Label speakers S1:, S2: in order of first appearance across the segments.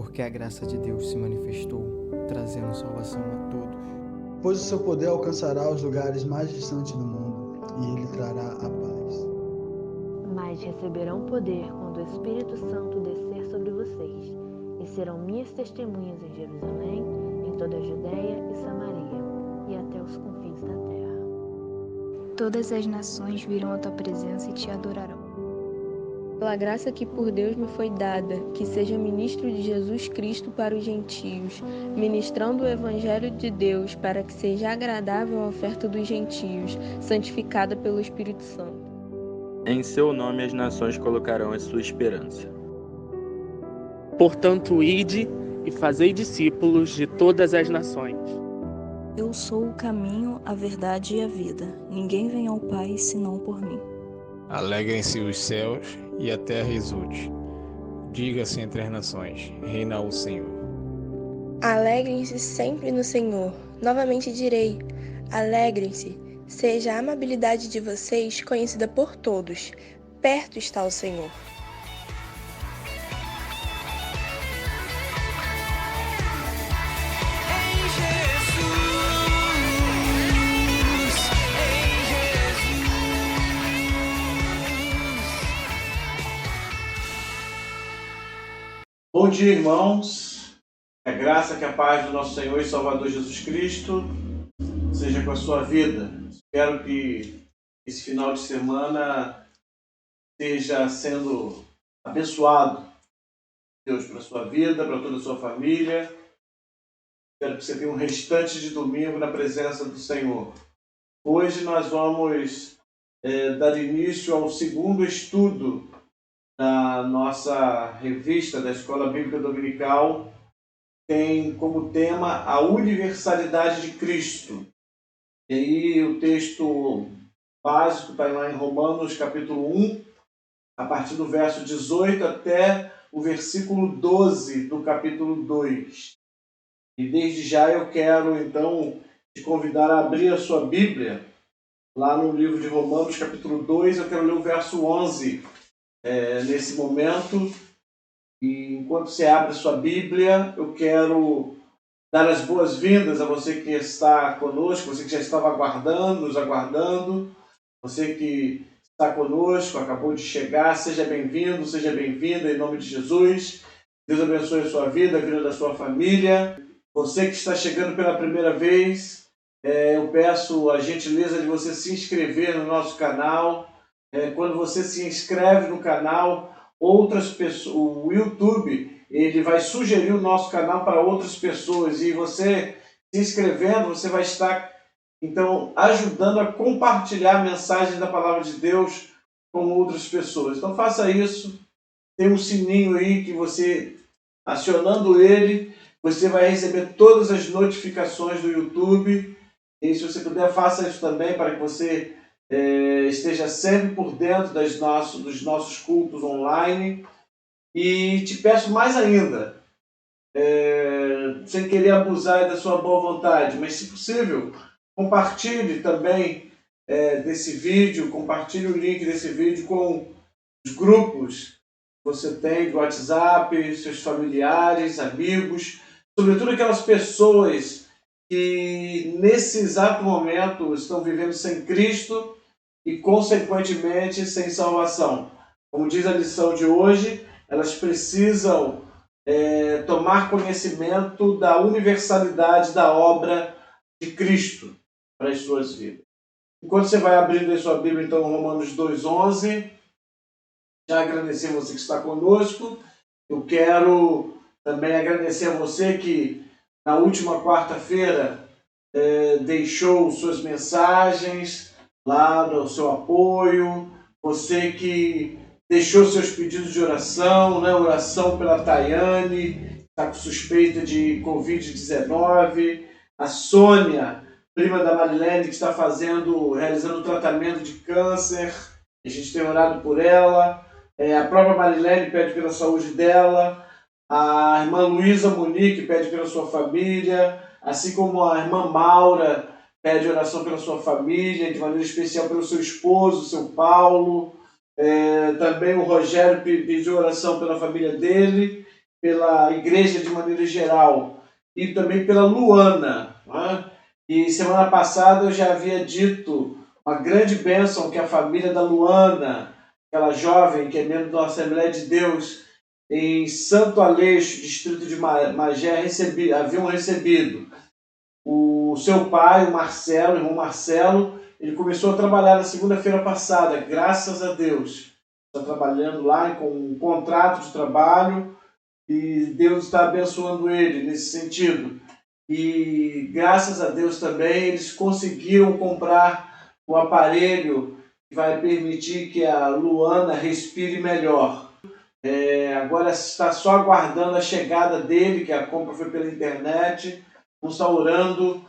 S1: porque a graça de Deus se manifestou, trazendo salvação a todos.
S2: Pois o seu poder alcançará os lugares mais distantes do mundo, e ele trará a paz.
S3: Mas receberão poder quando o Espírito Santo descer sobre vocês, e serão minhas testemunhas em Jerusalém, em toda a Judéia e Samaria, e até os confins da terra.
S4: Todas as nações virão à tua presença e te adorarão.
S5: Pela graça que por Deus me foi dada, que seja ministro de Jesus Cristo para os gentios, ministrando o Evangelho de Deus, para que seja agradável a oferta dos gentios, santificada pelo Espírito Santo.
S6: Em seu nome as nações colocarão a sua esperança. Portanto, ide e fazei discípulos de todas as nações.
S7: Eu sou o caminho, a verdade e a vida. Ninguém vem ao Pai senão por mim.
S8: Alegrem-se os céus e a terra exulte. Diga-se entre as nações, reina o Senhor.
S9: Alegrem-se sempre no Senhor. Novamente direi, alegrem-se. Seja a amabilidade de vocês conhecida por todos. Perto está o Senhor.
S10: Bom dia, irmãos. Que a graça, que a paz do nosso Senhor e Salvador Jesus Cristo seja com a sua vida. Espero que esse final de semana esteja sendo abençoado. Deus, para a sua vida, para toda a sua família. Espero que você tenha um restante de domingo na presença do Senhor. Hoje nós vamos dar início ao segundo estudo da nossa revista da Escola Bíblica Dominical. Tem como tema a universalidade de Cristo. E aí o texto básico está lá em Romanos capítulo 1, a partir do verso 18 até o versículo 12 do capítulo 2. E desde já eu quero então te convidar a abrir a sua Bíblia, lá no livro de Romanos capítulo 2, eu quero ler o verso 11 nesse momento. E enquanto você abre a sua Bíblia, eu quero dar as boas-vindas a você que está conosco, você que já estava nos aguardando, você que está conosco, acabou de chegar, seja bem-vindo, seja bem-vinda em nome de Jesus. Deus abençoe a sua vida, a vida da sua família. Você que está chegando pela primeira vez, eu peço a gentileza de você se inscrever no nosso canal. Quando você se inscreve no canal, outras pessoas, o YouTube, ele vai sugerir o nosso canal para outras pessoas, e você se inscrevendo, você vai estar então ajudando a compartilhar a mensagem da palavra de Deus com outras pessoas. Então faça isso. Tem um sininho aí que você, acionando ele, você vai receber todas as notificações do YouTube. E se você puder, faça isso também para que você esteja sempre por dentro dos nossos cultos online. E te peço mais ainda, sem querer abusar da sua boa vontade, mas se possível, compartilhe também desse vídeo, compartilhe o link desse vídeo com os grupos que você tem do WhatsApp, seus familiares, amigos, sobretudo aquelas pessoas que nesse exato momento estão vivendo sem Cristo e, consequentemente, sem salvação. Como diz a lição de hoje, elas precisam tomar conhecimento da universalidade da obra de Cristo para as suas vidas. Enquanto você vai abrindo a sua Bíblia, então, Romanos 2:11, já agradecer a você que está conosco. Eu quero também agradecer a você que na última quarta-feira deixou suas mensagens lá no seu apoio, você que deixou seus pedidos de oração, né? Oração pela Tayane, que está com suspeita de Covid-19, a Sônia, prima da Marilene, que está realizando tratamento de câncer, a gente tem orado por ela, a própria Marilene pede pela saúde dela, a irmã Luísa Monique pede pela sua família, assim como a irmã Maura pede oração pela sua família, de maneira especial pelo seu esposo, seu Paulo. Também o Rogério pediu oração pela família dele. pela igreja de maneira geral e também pela Luana, né? E semana passada eu já havia dito uma grande bênção que a família da Luana, aquela jovem que é membro da Assembleia de Deus em Santo Aleixo, distrito de Magé, haviam recebido. O seu pai, o Marcelo, o irmão Marcelo, ele começou a trabalhar na segunda-feira passada, graças a Deus. Está trabalhando lá com um contrato de trabalho e Deus está abençoando ele nesse sentido. E graças a Deus também eles conseguiram comprar o aparelho que vai permitir que a Luana respire melhor. Agora está só aguardando a chegada dele, que a compra foi pela internet. Vamos estar orando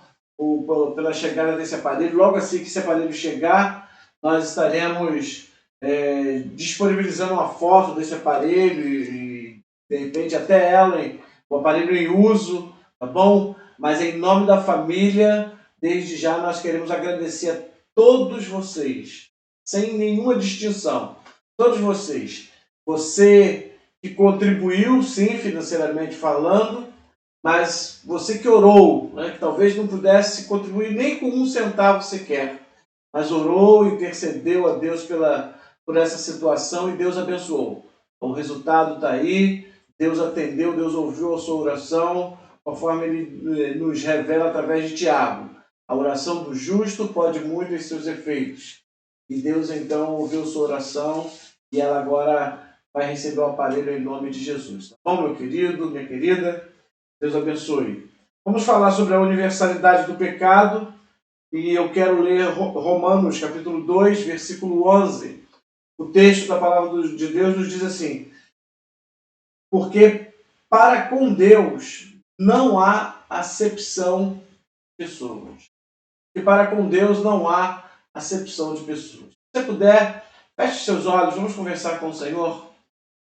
S10: pela chegada desse aparelho. Logo assim que esse aparelho chegar, nós estaremos disponibilizando uma foto desse aparelho e de repente até o aparelho em uso, tá bom? Mas em nome da família, desde já nós queremos agradecer a todos vocês, sem nenhuma distinção, todos vocês. Você que contribuiu, sim, financeiramente falando, mas você que orou, né, que talvez não pudesse contribuir nem com 1 centavo sequer, mas orou, intercedeu a Deus por essa situação e Deus abençoou. O resultado está aí, Deus atendeu, Deus ouviu a sua oração, conforme Ele nos revela através de Tiago. A oração do justo pode muito em seus efeitos. E Deus então ouviu sua oração e ela agora vai receber o aparelho em nome de Jesus. Tá bom, meu querido, minha querida? Deus abençoe. Vamos falar sobre a universalidade do pecado e eu quero ler Romanos capítulo 2, versículo 11. O texto da palavra de Deus nos diz assim: porque para com Deus não há acepção de pessoas. E para com Deus não há acepção de pessoas. Se você puder, feche seus olhos, vamos conversar com o Senhor.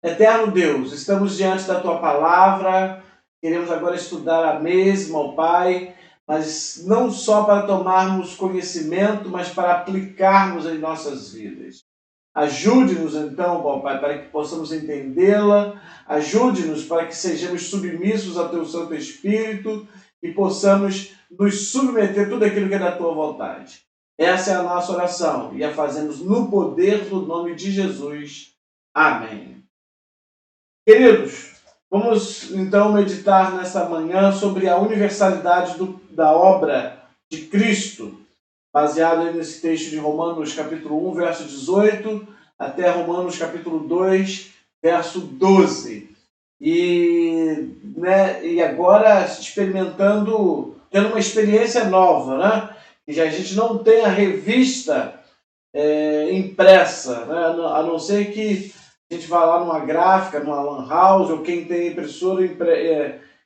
S10: Eterno Deus, estamos diante da Tua palavra, queremos agora estudar a mesma, ó Pai, mas não só para tomarmos conhecimento, mas para aplicarmos em nossas vidas. Ajude-nos então, ó Pai, para que possamos entendê-la, ajude-nos para que sejamos submissos ao Teu Santo Espírito e possamos nos submeter a tudo aquilo que é da Tua vontade. Essa é a nossa oração e a fazemos no poder do nome de Jesus. Amém. Queridos, vamos então meditar nesta manhã sobre a universalidade da obra de Cristo, baseado nesse texto de Romanos capítulo 1, verso 18, até Romanos capítulo 2, verso 12. E agora experimentando, tendo uma experiência nova, né? E a gente não tem a revista impressa, né? A não ser que a gente vá lá numa gráfica, numa lan house, ou quem tem impressora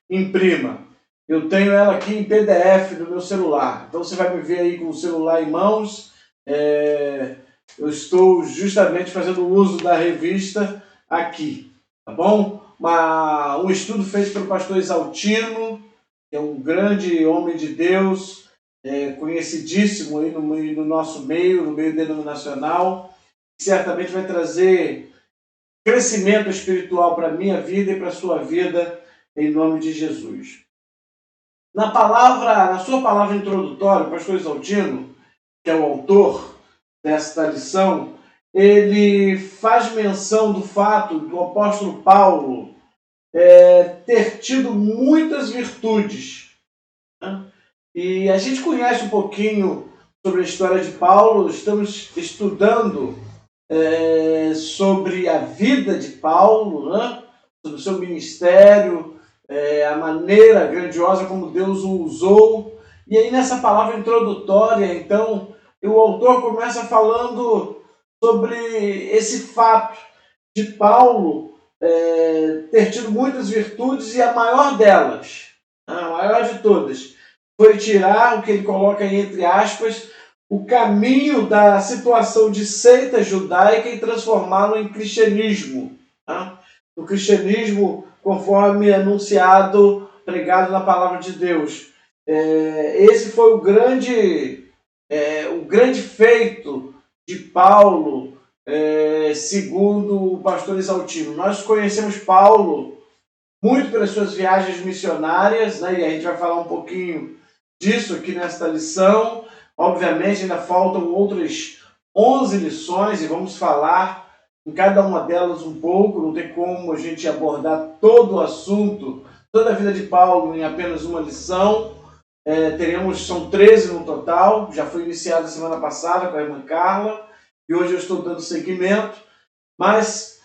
S10: imprima. Eu tenho ela aqui em PDF no meu celular. Então você vai me ver aí com o celular em mãos. Eu estou justamente fazendo uso da revista aqui, tá bom? Um estudo feito pelo pastor Exaltino, que é um grande homem de Deus, conhecidíssimo aí no nosso meio, no meio denominacional, que certamente vai trazer crescimento espiritual para a minha vida e para a sua vida, em nome de Jesus. Na sua palavra introdutória, o pastor Exaltino, que é o autor desta lição, ele faz menção do fato do apóstolo Paulo ter tido muitas virtudes, né? E a gente conhece um pouquinho sobre a história de Paulo, estamos estudando sobre a vida de Paulo, né? Sobre o seu ministério, a maneira grandiosa como Deus o usou. E aí nessa palavra introdutória, então, o autor começa falando sobre esse fato de Paulo ter tido muitas virtudes e a maior delas, a maior de todas, foi tirar o que ele coloca aí entre aspas, o caminho da situação de seita judaica e transformá-lo em cristianismo. Tá? O cristianismo conforme anunciado, pregado na palavra de Deus. Esse foi o grande feito de Paulo, segundo o pastor Exaltino. Nós conhecemos Paulo muito pelas suas viagens missionárias, né? E a gente vai falar um pouquinho disso aqui nesta lição. Obviamente ainda faltam outras 11 lições e vamos falar em cada uma delas um pouco. Não tem como a gente abordar todo o assunto, toda a vida de Paulo em apenas uma lição. São 13 no total, já foi iniciado semana passada com a irmã Carla e hoje eu estou dando seguimento, mas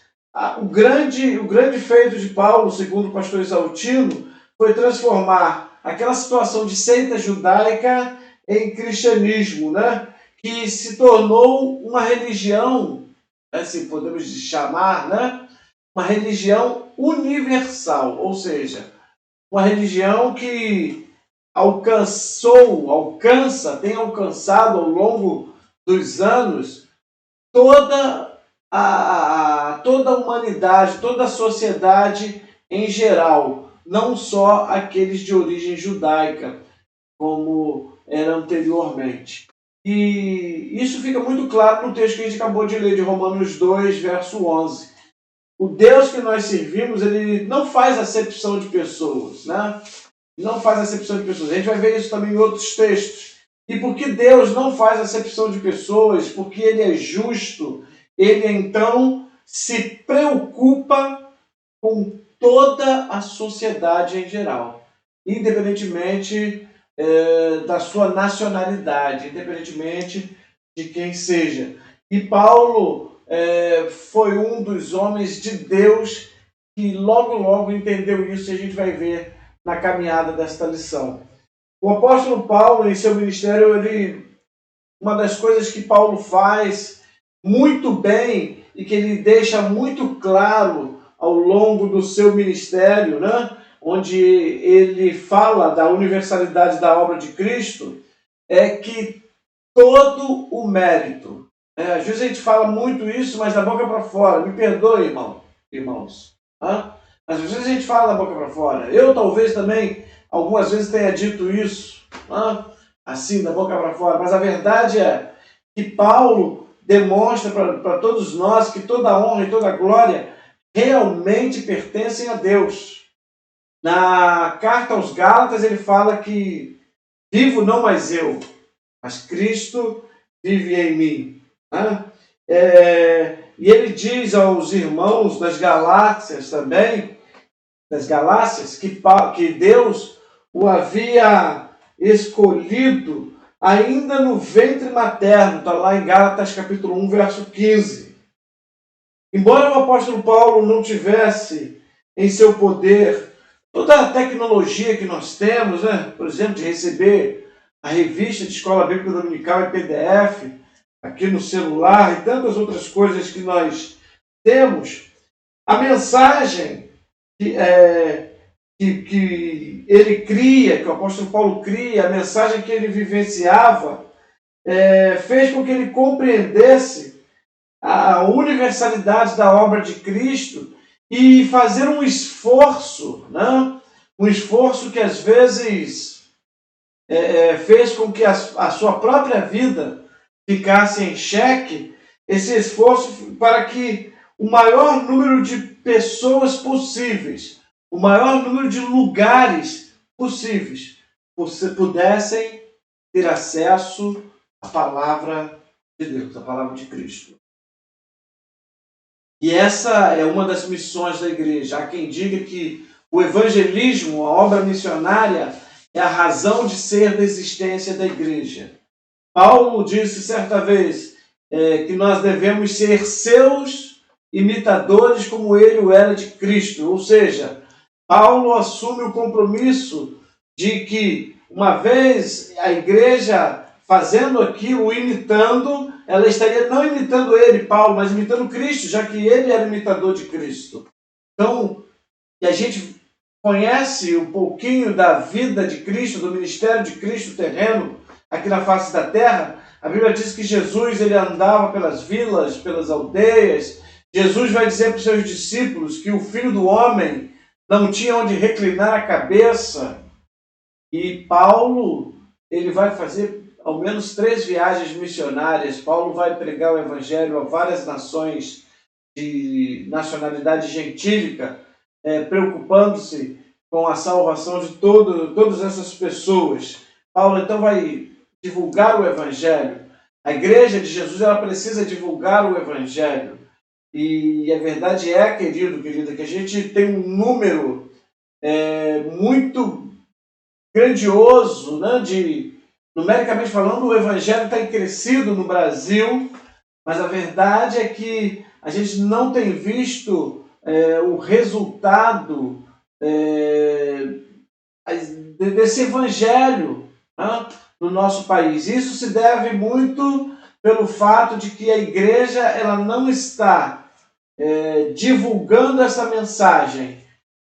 S10: o grande feito de Paulo, segundo o pastor Exaltino, foi transformar aquela situação de seita judaica em cristianismo, né? Que se tornou uma religião, assim podemos chamar, né? Uma religião universal, ou seja, uma religião que tem alcançado ao longo dos anos toda a humanidade, toda a sociedade em geral, não só aqueles de origem judaica, como era anteriormente. E isso fica muito claro no texto que a gente acabou de ler, de Romanos 2, verso 11. O Deus que nós servimos, ele não faz acepção de pessoas, né? Não faz acepção de pessoas. A gente vai ver isso também em outros textos. E porque Deus não faz acepção de pessoas, porque Ele é justo, Ele então se preocupa com toda a sociedade em geral, independentemente da sua nacionalidade, independentemente de quem seja. E Paulo foi um dos homens de Deus que logo entendeu isso, e a gente vai ver na caminhada desta lição. O apóstolo Paulo, em seu ministério, uma das coisas que Paulo faz muito bem e que ele deixa muito claro ao longo do seu ministério, né? Onde ele fala da universalidade da obra de Cristo, é que todo o mérito, às vezes a gente fala muito isso, mas da boca para fora, me perdoe, irmãos, mas às vezes a gente fala da boca para fora. Eu talvez também algumas vezes tenha dito isso, assim, da boca para fora, mas a verdade é que Paulo demonstra para todos nós que toda a honra e toda a glória realmente pertencem a Deus. Na carta aos Gálatas ele fala que vivo não mais eu, mas Cristo vive em mim. E ele diz aos irmãos das Galáxias também, que Deus o havia escolhido ainda no ventre materno. Está lá em Gálatas capítulo 1, verso 15. Embora o apóstolo Paulo não tivesse em seu poder toda a tecnologia que nós temos, né? Por exemplo, de receber a revista de Escola Bíblica Dominical em PDF, aqui no celular e tantas outras coisas que nós temos, a mensagem que ele cria, que o apóstolo Paulo cria, a mensagem que ele vivenciava, fez com que ele compreendesse a universalidade da obra de Cristo e fazer um esforço, né? Um esforço que às vezes fez com que a sua própria vida ficasse em xeque, esse esforço para que o maior número de pessoas possíveis, o maior número de lugares possíveis, pudessem ter acesso à palavra de Deus, à palavra de Cristo. E essa é uma das missões da igreja. Há quem diga que o evangelismo, a obra missionária, é a razão de ser da existência da igreja. Paulo disse certa vez que nós devemos ser seus imitadores como ele o era de Cristo. Ou seja, Paulo assume o compromisso de que, uma vez a igreja fazendo aquilo, imitando, ela estaria não imitando ele, Paulo, mas imitando Cristo, já que ele era imitador de Cristo. Então, e a gente conhece um pouquinho da vida de Cristo, do ministério de Cristo terreno, aqui na face da terra. A Bíblia diz que Jesus ele andava pelas vilas, pelas aldeias. Jesus vai dizer para os seus discípulos que o Filho do Homem não tinha onde reclinar a cabeça. E Paulo ele vai fazer ao menos 3 viagens missionárias. Paulo vai pregar o evangelho a várias nações de nacionalidade gentílica, preocupando-se com a salvação de todas essas pessoas. Paulo então vai divulgar o Evangelho. A igreja de Jesus ela precisa divulgar o Evangelho. E a verdade é, querida, que a gente tem um número muito grandioso, né, numericamente falando, o Evangelho tem crescido no Brasil, mas a verdade é que a gente não tem visto o resultado desse Evangelho, né, no nosso país. Isso se deve muito pelo fato de que a igreja ela não está divulgando essa mensagem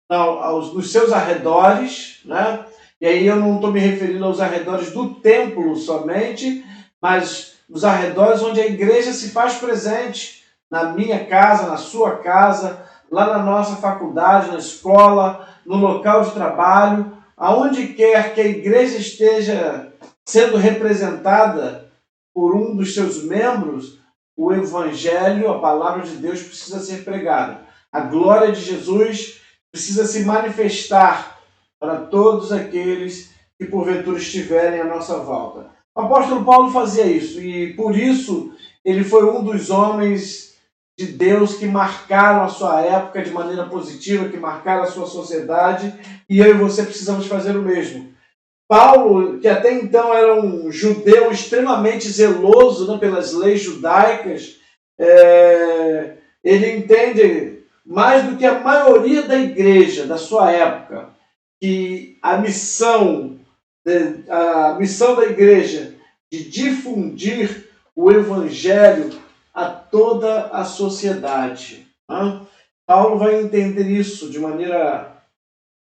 S10: nos seus arredores, né? E aí eu não estou me referindo aos arredores do templo somente, mas nos arredores onde a igreja se faz presente, na minha casa, na sua casa, lá na nossa faculdade, na escola, no local de trabalho, aonde quer que a igreja esteja sendo representada por um dos seus membros, o Evangelho, a palavra de Deus precisa ser pregada. A glória de Jesus precisa se manifestar para todos aqueles que porventura estiverem à nossa volta. O apóstolo Paulo fazia isso e por isso ele foi um dos homens de Deus que marcaram a sua época de maneira positiva, que marcaram a sua sociedade, e eu e você precisamos fazer o mesmo. Paulo, que até então era um judeu extremamente zeloso, né, pelas leis judaicas, ele entende mais do que a maioria da igreja da sua época que a missão da igreja de difundir o Evangelho a toda a sociedade. Né? Paulo vai entender isso de maneira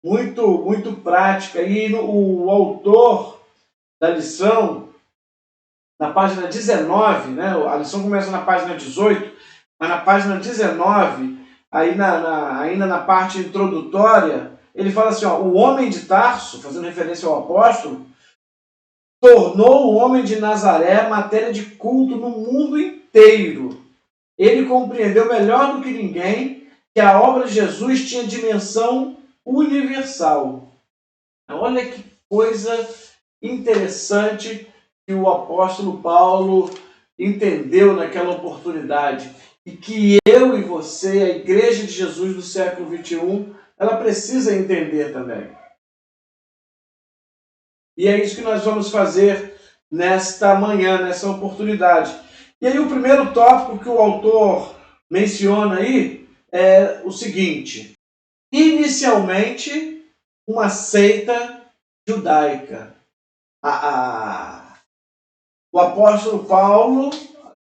S10: muito, muito prática. E o autor da lição, na página 19, né? A lição começa na página 18, mas na página 19, ainda na parte introdutória, ele fala assim, ó, o homem de Tarso, fazendo referência ao apóstolo, tornou o homem de Nazaré matéria de culto no mundo inteiro. Ele compreendeu melhor do que ninguém que a obra de Jesus tinha dimensão universal. Olha que coisa interessante que o apóstolo Paulo entendeu naquela oportunidade e que eu e você, a Igreja de Jesus do século XXI, ela precisa entender também. E é isso que nós vamos fazer nesta manhã, nessa oportunidade. E aí o primeiro tópico que o autor menciona aí é o seguinte: inicialmente uma seita judaica. O apóstolo Paulo,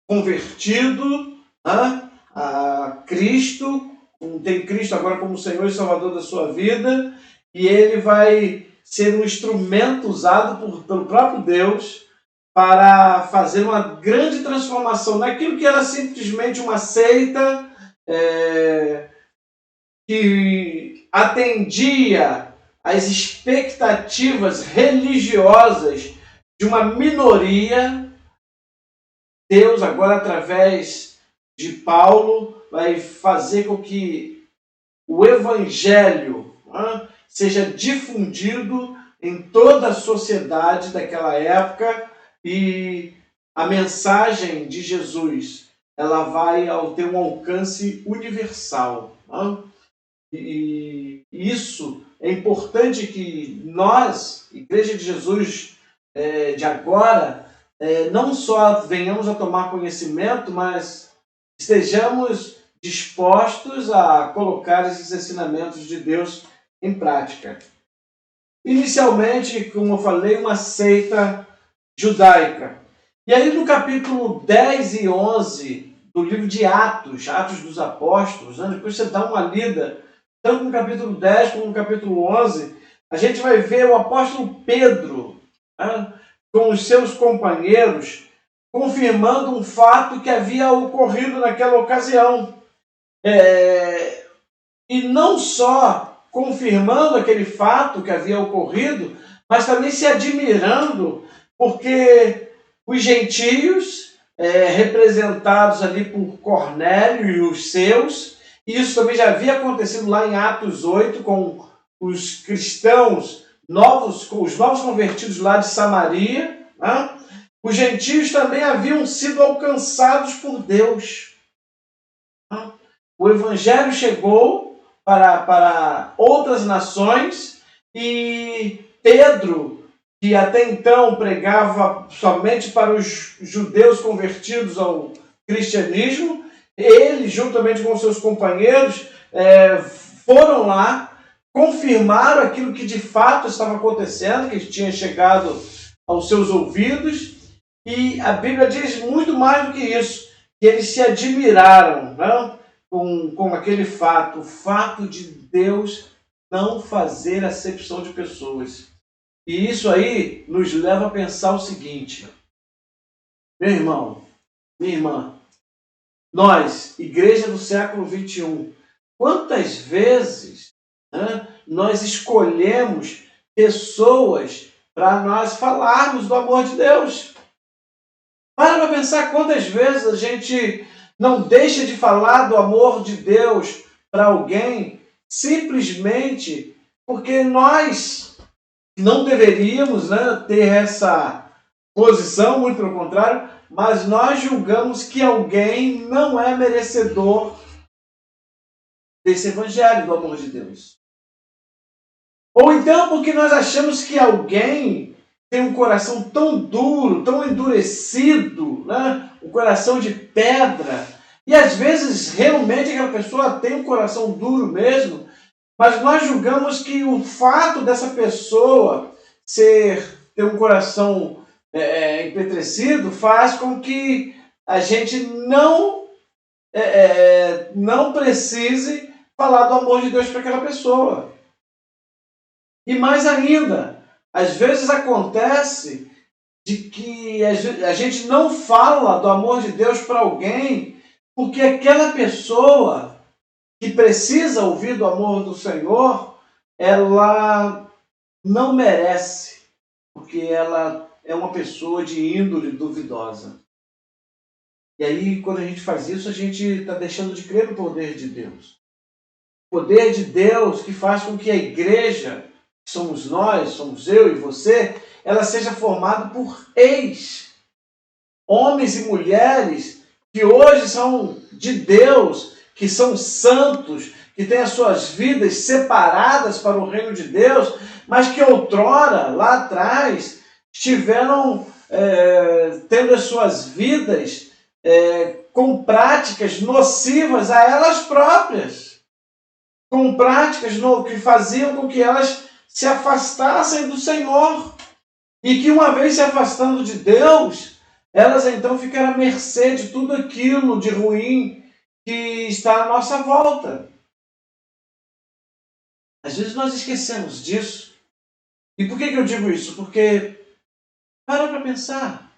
S10: convertido a Cristo, tem Cristo agora como Senhor e Salvador da sua vida, e ele vai ser um instrumento usado pelo próprio Deus para fazer uma grande transformação naquilo que era simplesmente uma seita que atendia às expectativas religiosas de uma minoria. Deus agora, através de Paulo, vai fazer com que o Evangelho seja difundido em toda a sociedade daquela época e a mensagem de Jesus ela vai ter um alcance universal. E isso é importante que nós, Igreja de Jesus de agora, não só venhamos a tomar conhecimento, mas estejamos dispostos a colocar esses ensinamentos de Deus em prática. Inicialmente, como eu falei, uma seita judaica. E aí no capítulo 10 e 11 do livro de Atos, Atos dos Apóstolos, depois você dá uma lida, tanto no capítulo 10 como no capítulo 11, a gente vai ver o apóstolo Pedro, com os seus companheiros, confirmando um fato que havia ocorrido naquela ocasião. E não só confirmando aquele fato que havia ocorrido, mas também se admirando, porque os gentios, representados ali por Cornélio e os seus, Isso também já havia acontecido lá em Atos 8 com os cristãos novos, com os novos convertidos lá de Samaria, né? Os gentios também haviam sido alcançados por Deus. O evangelho chegou para outras nações e Pedro, que até então pregava somente para os judeus convertidos ao cristianismo, ele, juntamente com seus companheiros, foram lá, confirmaram aquilo que de fato estava acontecendo, que tinha chegado aos seus ouvidos, e a Bíblia diz muito mais do que isso, que eles se admiraram, né, com aquele fato, o fato de Deus não fazer acepção de pessoas. E isso aí nos leva a pensar o seguinte: meu irmão, minha irmã, nós, igreja do século XXI, quantas vezes, né, nós escolhemos pessoas para nós falarmos do amor de Deus? Para pensar quantas vezes a gente não deixa de falar do amor de Deus para alguém simplesmente porque nós não deveríamos, né, ter essa posição, muito pelo contrário, mas nós julgamos que alguém não é merecedor desse evangelho do amor de Deus. Ou então porque nós achamos que alguém tem um coração tão duro, tão endurecido, né? Um coração de pedra, e às vezes realmente aquela pessoa tem um coração duro mesmo, mas nós julgamos que o fato dessa pessoa ter um coração empetrecido faz com que a gente não precise falar do amor de Deus para aquela pessoa. E mais ainda, às vezes acontece de que a gente não fala do amor de Deus para alguém porque aquela pessoa que precisa ouvir do amor do Senhor, ela não merece, porque ela é uma pessoa de índole duvidosa. E aí, quando a gente faz isso, a gente está deixando de crer no poder de Deus. O poder de Deus que faz com que a igreja, que somos nós, somos eu e você, ela seja formada por homens e mulheres que hoje são de Deus, que são santos, que têm as suas vidas separadas para o reino de Deus, mas que outrora, lá atrás, estiveram tendo as suas vidas com práticas nocivas a elas próprias, com práticas que faziam com que elas se afastassem do Senhor, e que uma vez se afastando de Deus, elas então ficaram à mercê de tudo aquilo de ruim que está à nossa volta. Às vezes nós esquecemos disso. E por que eu digo isso? Porque, para pensar,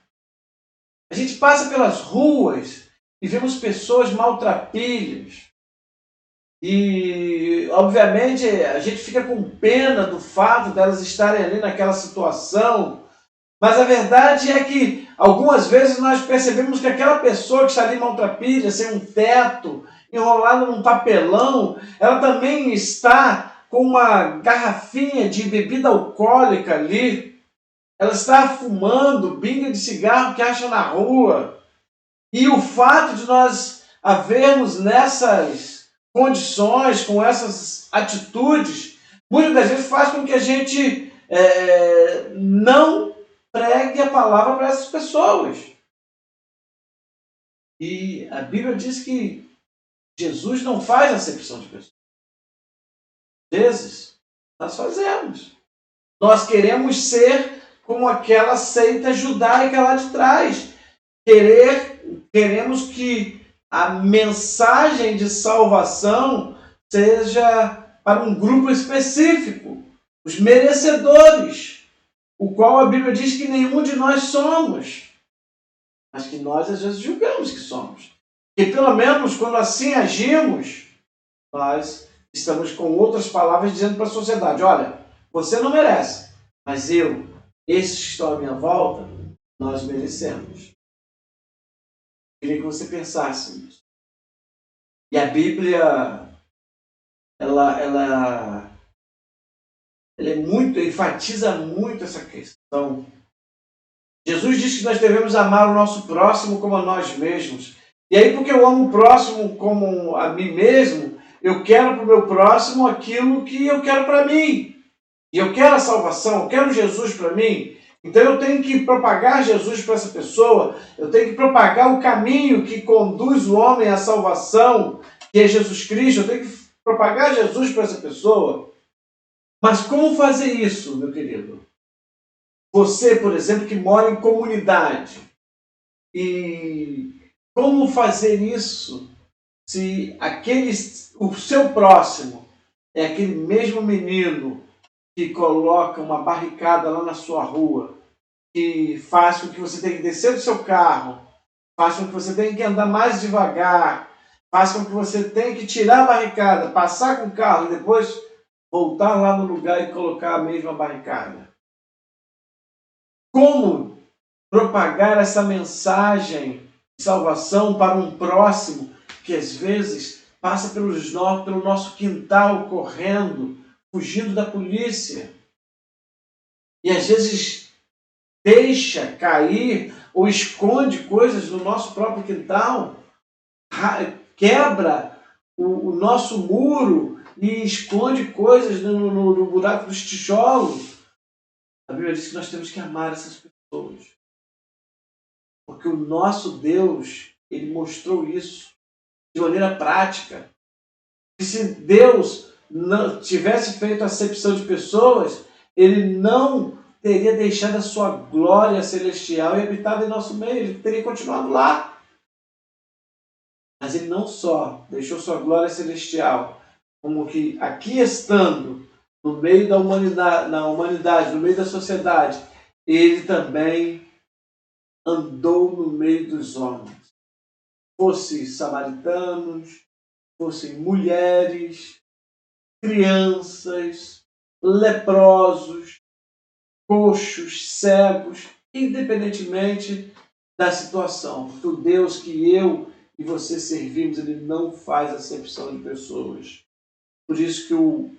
S10: a gente passa pelas ruas e vemos pessoas maltrapilhas. E, obviamente, a gente fica com pena do fato delas estarem ali naquela situação. Mas a verdade é que algumas vezes nós percebemos que aquela pessoa que está ali maltrapilha, sem um teto, enrolada num papelão, ela também está com uma garrafinha de bebida alcoólica ali. Ela está fumando binga de cigarro que acha na rua. E o fato de nós havermos nessas condições, com essas atitudes, muitas das vezes faz com que a gente não pregue a palavra para essas pessoas. E a Bíblia diz que Jesus não faz acepção de pessoas. Às vezes, nós fazemos. Nós queremos ser como aquela seita judaica lá de trás. Queremos que a mensagem de salvação seja para um grupo específico, os merecedores, o qual a Bíblia diz que nenhum de nós somos, mas que nós às vezes julgamos que somos. E pelo menos quando assim agimos, nós estamos com outras palavras dizendo para a sociedade: olha, você não merece, mas esses que estão à minha volta, nós merecemos. Eu queria que você pensasse nisso. E a Bíblia, ela enfatiza muito essa questão. Jesus disse que nós devemos amar o nosso próximo como a nós mesmos. E aí, porque eu amo o próximo como a mim mesmo, eu quero para o meu próximo aquilo que eu quero para mim. E eu quero a salvação, eu quero Jesus para mim. Então eu tenho que propagar Jesus para essa pessoa, eu tenho que propagar o caminho que conduz o homem à salvação, que é Jesus Cristo, eu tenho que propagar Jesus para essa pessoa. Mas como fazer isso, meu querido? Você, por exemplo, que mora em comunidade, e como fazer isso se o seu próximo é aquele mesmo menino que coloca uma barricada lá na sua rua, que faz com que você tenha que descer do seu carro, faz com que você tenha que andar mais devagar, faz com que você tenha que tirar a barricada, passar com o carro e depois voltar lá no lugar e colocar a mesma barricada. Como propagar essa mensagem de salvação para um próximo que às vezes passa pelo nosso quintal correndo, fugindo da polícia, e às vezes deixa cair ou esconde coisas no nosso próprio quintal, quebra o nosso muro e esconde coisas no buraco dos tijolos. A Bíblia diz que nós temos que amar essas pessoas, porque o nosso Deus, ele mostrou isso de maneira prática. E se Deus não tivesse feito acepção de pessoas, ele não teria deixado a sua glória celestial e habitado em nosso meio, ele teria continuado lá. Mas ele não só deixou sua glória celestial, como que aqui estando no meio da humanidade, no meio da sociedade, ele também andou no meio dos homens. Fossem samaritanos, fossem mulheres, crianças, leprosos, coxos, cegos, independentemente da situação. Porque o Deus que eu e você servimos, ele não faz acepção de pessoas. Por isso que o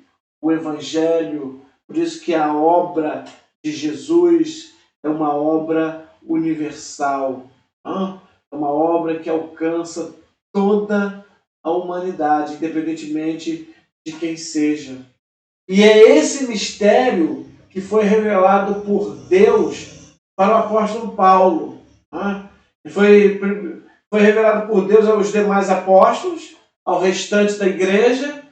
S10: Evangelho, por isso que a obra de Jesus é uma obra universal. É uma obra que alcança toda a humanidade, independentemente de quem seja. E é esse mistério que foi revelado por Deus para o apóstolo Paulo. Foi revelado por Deus aos demais apóstolos, ao restante da igreja,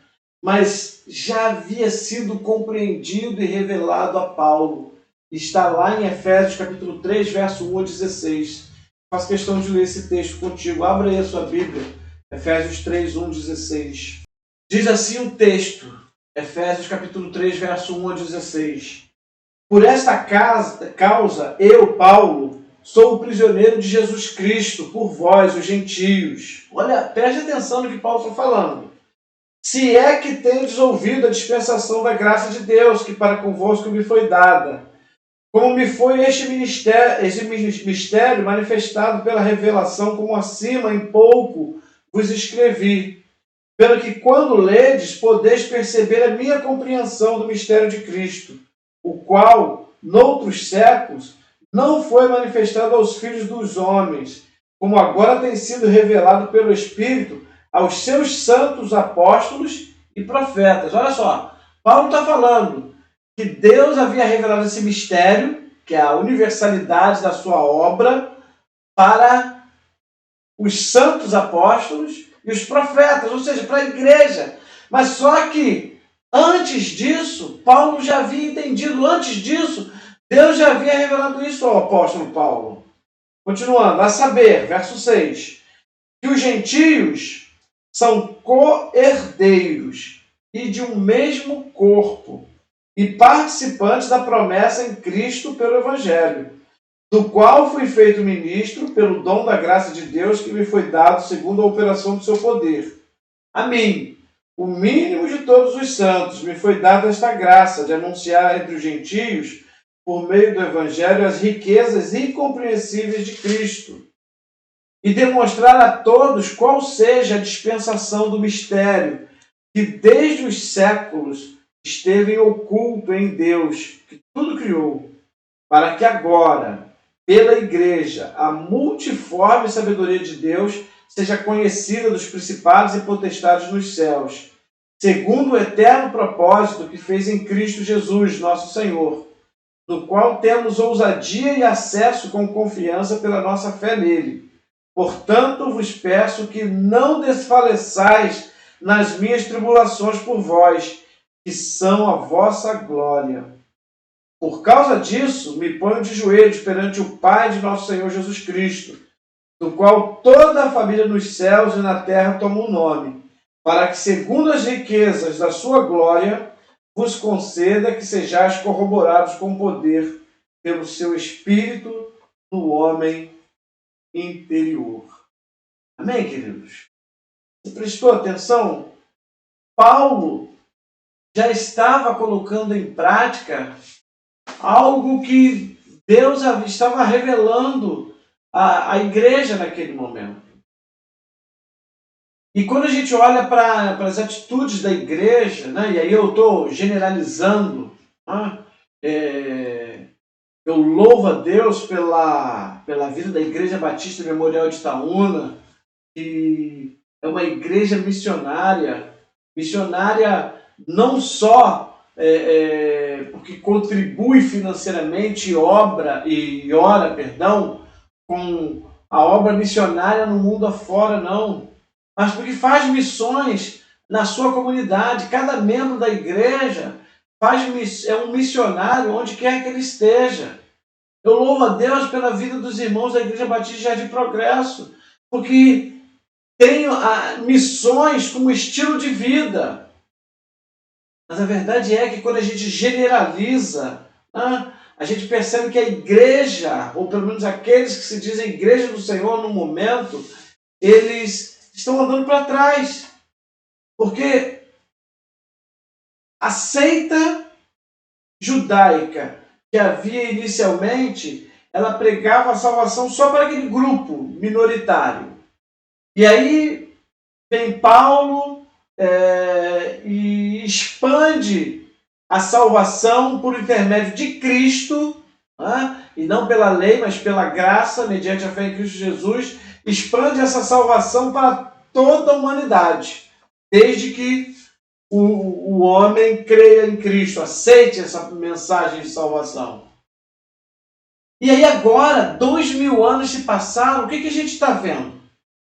S10: mas já havia sido compreendido e revelado a Paulo. Está lá em Efésios capítulo 3, verso 1 a 16. Faço questão de ler esse texto contigo. Abra aí a sua Bíblia. Efésios 3, 1 a 16. Diz assim o texto. Efésios capítulo 3, verso 1 a 16. Por esta causa, eu, Paulo, sou o prisioneiro de Jesus Cristo, por vós, os gentios. Olha, preste atenção no que Paulo está falando. Se é que tendes ouvido a dispensação da graça de Deus, que para convosco me foi dada, como me foi esse mistério manifestado pela revelação, como acima em pouco vos escrevi, pelo que quando ledes, podeis perceber a minha compreensão do mistério de Cristo, o qual, noutros séculos, não foi manifestado aos filhos dos homens, como agora tem sido revelado pelo Espírito aos seus santos apóstolos e profetas. Olha só, Paulo está falando que Deus havia revelado esse mistério, que é a universalidade da sua obra, para os santos apóstolos e os profetas, ou seja, para a igreja. Mas só que, antes disso, Paulo já havia entendido, antes disso, Deus já havia revelado isso ao apóstolo Paulo. Continuando, a saber, verso 6, que os gentios são co-herdeiros e de um mesmo corpo, e participantes da promessa em Cristo pelo Evangelho, do qual fui feito ministro pelo dom da graça de Deus que me foi dado segundo a operação do seu poder. A mim, o mínimo de todos os santos, me foi dada esta graça de anunciar entre os gentios, por meio do Evangelho, as riquezas incompreensíveis de Cristo, e demonstrar a todos qual seja a dispensação do mistério, que desde os séculos esteve oculto em Deus, que tudo criou, para que agora, pela Igreja, a multiforme sabedoria de Deus seja conhecida dos principados e potestades nos céus, segundo o eterno propósito que fez em Cristo Jesus, nosso Senhor, no qual temos ousadia e acesso com confiança pela nossa fé nele. Portanto, vos peço que não desfaleçais nas minhas tribulações por vós, que são a vossa glória. Por causa disso, me ponho de joelhos perante o Pai de nosso Senhor Jesus Cristo, do qual toda a família nos céus e na terra toma o nome, para que, segundo as riquezas da sua glória, vos conceda que sejais corroborados com poder pelo seu Espírito no homem interior. Amém, queridos? Você prestou atenção? Paulo já estava colocando em prática algo que Deus estava revelando à igreja naquele momento. E quando a gente olha para as atitudes da igreja, né, e aí eu estou generalizando, né, eu louvo a Deus pela vida da Igreja Batista Memorial de Itaúna, que é uma igreja missionária não só porque contribui financeiramente e ora com a obra missionária no mundo afora, não, mas porque faz missões na sua comunidade. Cada membro da igreja é um missionário onde quer que ele esteja. Eu louvo a Deus pela vida dos irmãos da Igreja Batista de Jardim Progresso, porque tem missões como estilo de vida. Mas a verdade é que quando a gente generaliza, né, a gente percebe que a igreja, ou pelo menos aqueles que se dizem igreja do Senhor no momento, eles estão andando para trás. Porque a seita judaica que havia inicialmente, ela pregava a salvação só para aquele grupo minoritário. E aí vem Paulo e expande a salvação por intermédio de Cristo, né? E não pela lei, mas pela graça, mediante a fé em Cristo Jesus, expande essa salvação para toda a humanidade, desde que o homem creia em Cristo, aceite essa mensagem de salvação. E aí agora, 2000 anos se passaram, o que a gente está vendo?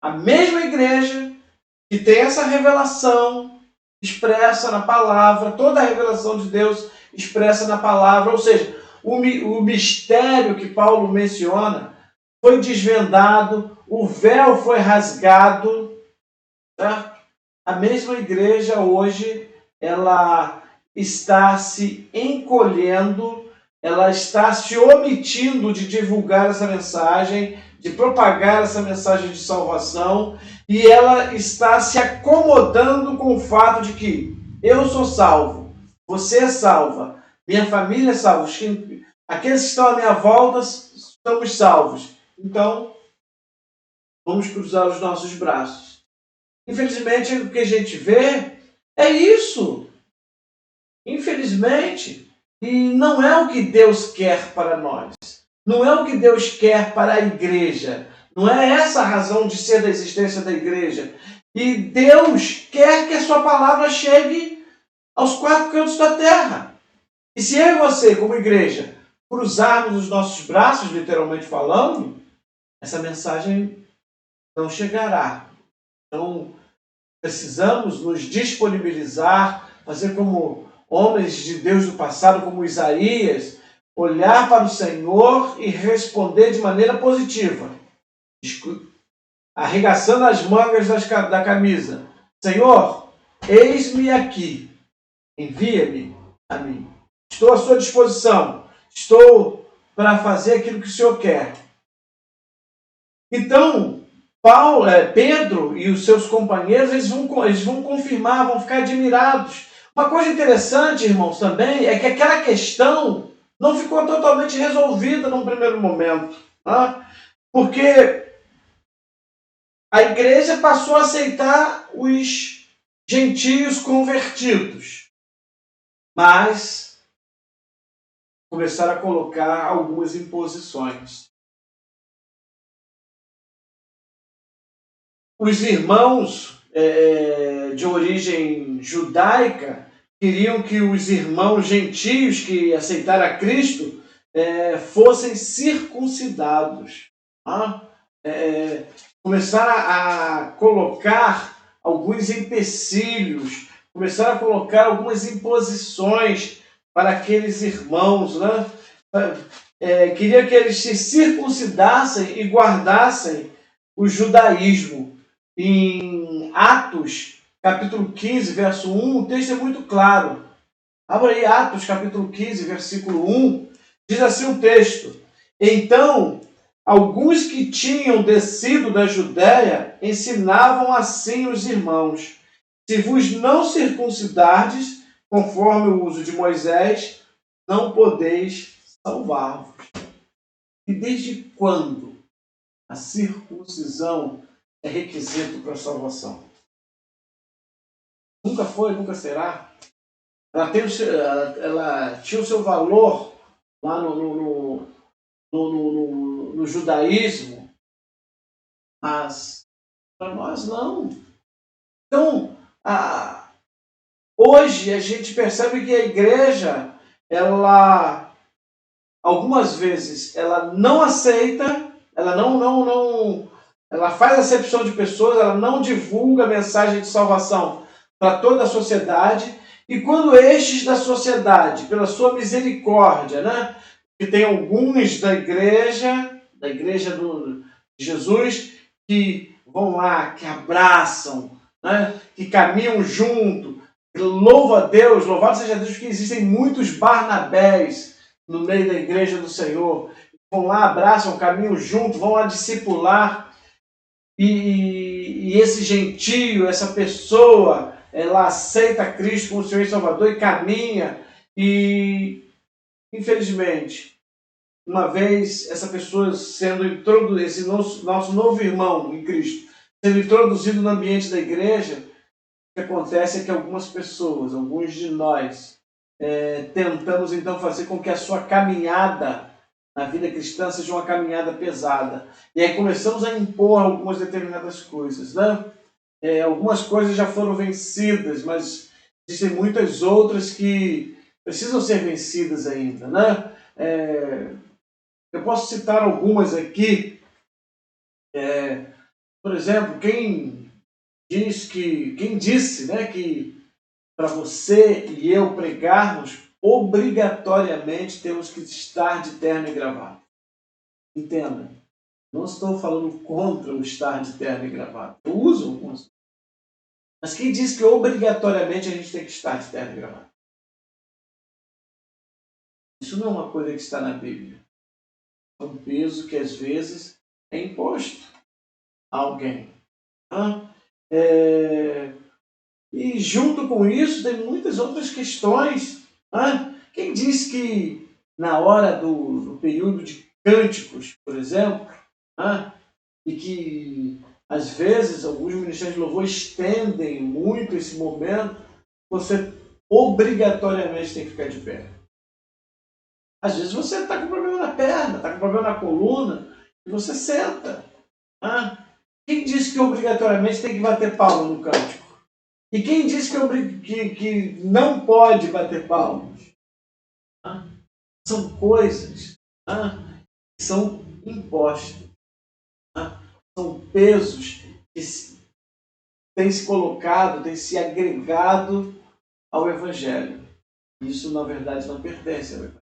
S10: A mesma igreja que tem essa revelação expressa na palavra, toda a revelação de Deus expressa na palavra, ou seja, o mistério que Paulo menciona foi desvendado, o véu foi rasgado, certo? A mesma igreja hoje, ela está se encolhendo, ela está se omitindo de divulgar essa mensagem, de propagar essa mensagem de salvação, e ela está se acomodando com o fato de que eu sou salvo, você é salva, minha família é salva, aqueles que estão à minha volta estamos salvos. Então, vamos cruzar os nossos braços. Infelizmente, o que a gente vê é isso. Infelizmente. E não é o que Deus quer para nós. Não é o que Deus quer para a igreja. Não é essa a razão de ser da existência da igreja. E Deus quer que a sua palavra chegue aos 4 cantos da terra. E se eu e você, como igreja, cruzarmos os nossos braços, literalmente falando, essa mensagem não chegará. Então, precisamos nos disponibilizar, fazer como homens de Deus do passado, como Isaías, olhar para o Senhor e responder de maneira positiva, arregaçando as mangas da camisa. Senhor, eis-me aqui, envia-me a mim. Estou à sua disposição, estou para fazer aquilo que o Senhor quer. Então, Pedro e os seus companheiros, eles vão confirmar, vão ficar admirados. Uma coisa interessante, irmãos, também, é que aquela questão não ficou totalmente resolvida num primeiro momento. Né? Porque a igreja passou a aceitar os gentios convertidos, mas começaram a colocar algumas imposições. Os irmãos de origem judaica queriam que os irmãos gentios que aceitaram a Cristo fossem circuncidados. Começaram a colocar alguns empecilhos, começaram a colocar algumas imposições para aqueles irmãos, queria que eles se circuncidassem e guardassem o judaísmo. Em Atos, capítulo 15, verso 1, o texto é muito claro. Abra aí Atos, capítulo 15, versículo 1, diz assim o texto: então, alguns que tinham descido da Judéia ensinavam assim os irmãos: se vos não circuncidardes, conforme o uso de Moisés, não podeis salvar-vos. E desde quando a circuncisão é requisito para a salvação? Nunca foi, nunca será. Ela tinha o seu valor lá no judaísmo, mas para nós não. Então, hoje a gente percebe que a igreja, ela algumas vezes ela não aceita, ela ela faz acepção de pessoas, ela não divulga a mensagem de salvação para toda a sociedade, e quando estes da sociedade, pela sua misericórdia, que tem alguns da igreja de Jesus, que vão lá, que abraçam, que caminham junto, louva a Deus, louvado seja Deus, que existem muitos Barnabés no meio da igreja do Senhor, vão lá, abraçam, caminham junto, vão lá discipular, e esse gentio, essa pessoa, ela aceita Cristo como Senhor e Salvador e caminha, e infelizmente, uma vez essa pessoa sendo introduzida, esse nosso novo irmão em Cristo, sendo introduzido no ambiente da igreja, o que acontece é que algumas pessoas, alguns de nós, tentamos então fazer com que a sua caminhada na vida cristã seja uma caminhada pesada. E aí começamos a impor algumas determinadas coisas, algumas coisas já foram vencidas, mas existem muitas outras que precisam ser vencidas ainda, Eu posso citar algumas aqui. Por exemplo, quem disse que para você e eu pregarmos, obrigatoriamente temos que estar de terno e gravata. Entenda, não estou falando contra o estar de terno e gravata. Eu uso alguns. Mas quem diz que obrigatoriamente a gente tem que estar de terno e gravata? Isso não é uma coisa que está na Bíblia. É um peso que às vezes é imposto a alguém. E junto com isso tem muitas outras questões. Quem diz que na hora do período de cânticos, por exemplo, e que às vezes alguns ministérios de louvor estendem muito esse momento, você obrigatoriamente tem que ficar de pé. Às vezes você está com problema na perna, está com problema na coluna, e você senta. Quem disse que obrigatoriamente tem que bater palma no cântico? E quem disse que não pode bater palmas? São coisas que são impostas. São pesos que têm se colocado, têm se agregado ao Evangelho. Isso, na verdade, não pertence ao Evangelho.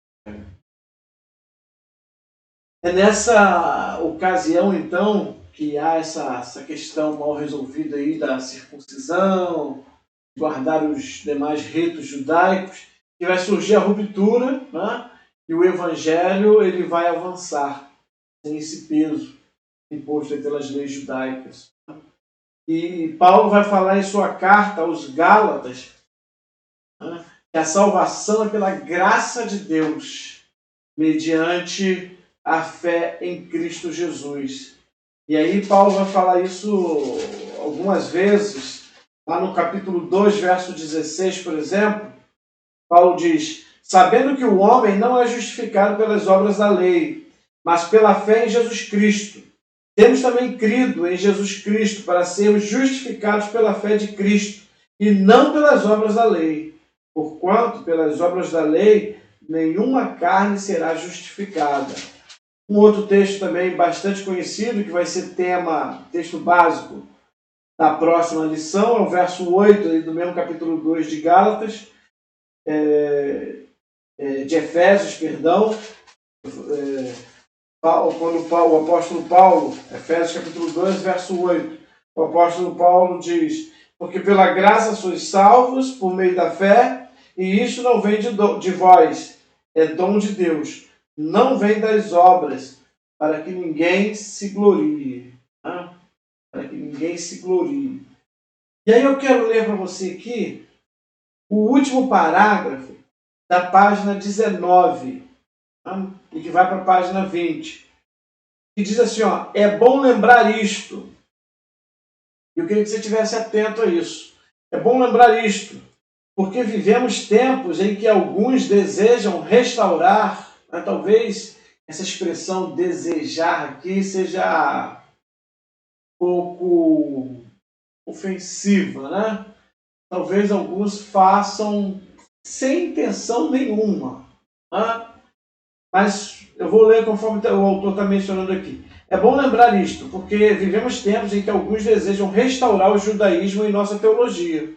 S10: É nessa ocasião, então, que há essa questão mal resolvida aí da circuncisão, guardar os demais ritos judaicos, que vai surgir a ruptura, e o Evangelho ele vai avançar sem esse peso imposto pelas leis judaicas. E Paulo vai falar em sua carta aos Gálatas que a salvação é pela graça de Deus, mediante a fé em Cristo Jesus. E aí Paulo vai falar isso algumas vezes, lá no capítulo 2, verso 16, por exemplo. Paulo diz: sabendo que o homem não é justificado pelas obras da lei, mas pela fé em Jesus Cristo. Temos também crido em Jesus Cristo para sermos justificados pela fé de Cristo e não pelas obras da lei. Porquanto, pelas obras da lei, nenhuma carne será justificada. Um outro texto também bastante conhecido, que vai ser texto básico da próxima lição, é o verso 8 do mesmo capítulo 2 de Gálatas, de Efésios, perdão, quando o apóstolo Paulo, Efésios capítulo 2, verso 8, o apóstolo Paulo diz: porque pela graça sois salvos por meio da fé, e isto não vem de vós, é dom de Deus, não vem das obras, para que ninguém se glorie. Né? Para que ninguém se glorie. E aí eu quero ler para você aqui o último parágrafo da página 19, né? E que vai para a página 20. Que diz assim, ó: é bom lembrar isto. E eu queria que você estivesse atento a isso. É bom lembrar isto, porque vivemos tempos em que alguns desejam restaurar, né? Talvez essa expressão desejar aqui seja um pouco ofensiva, né? Talvez alguns façam sem intenção nenhuma, né? Mas eu vou ler conforme o autor está mencionando aqui. É bom lembrar isto, porque vivemos tempos em que alguns desejam restaurar o judaísmo em nossa teologia.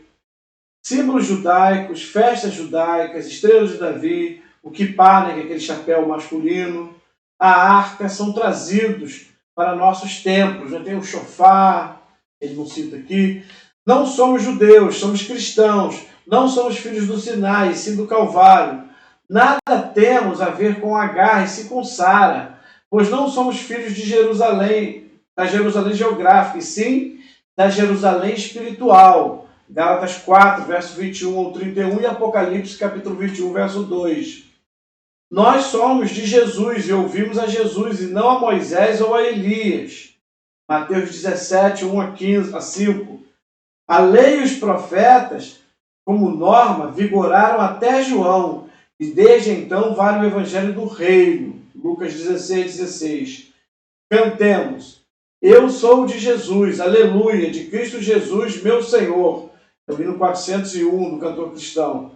S10: Símbolos judaicos, festas judaicas, estrelas de Davi, o kippá, né, que é aquele chapéu masculino, a arca, são trazidos para nossos templos. Tem o shofar, ele não cita aqui. Não somos judeus, somos cristãos. Não somos filhos do Sinai, sim do Calvário. Nada temos a ver com Agar e se com Sara, pois não somos filhos de Jerusalém, da Jerusalém geográfica, e sim da Jerusalém espiritual. Gálatas 4, verso 21 ao 31 e Apocalipse, capítulo 21, verso 2. Nós somos de Jesus e ouvimos a Jesus, e não a Moisés ou a Elias. Mateus 17, 1 a 15, a 5. A lei e os profetas, como norma, vigoraram até João, e desde então vale o evangelho do reino. Lucas 16, 16. Cantemos: eu sou de Jesus, aleluia, de Cristo Jesus, meu Senhor. Eu vi no 401 do cantor cristão.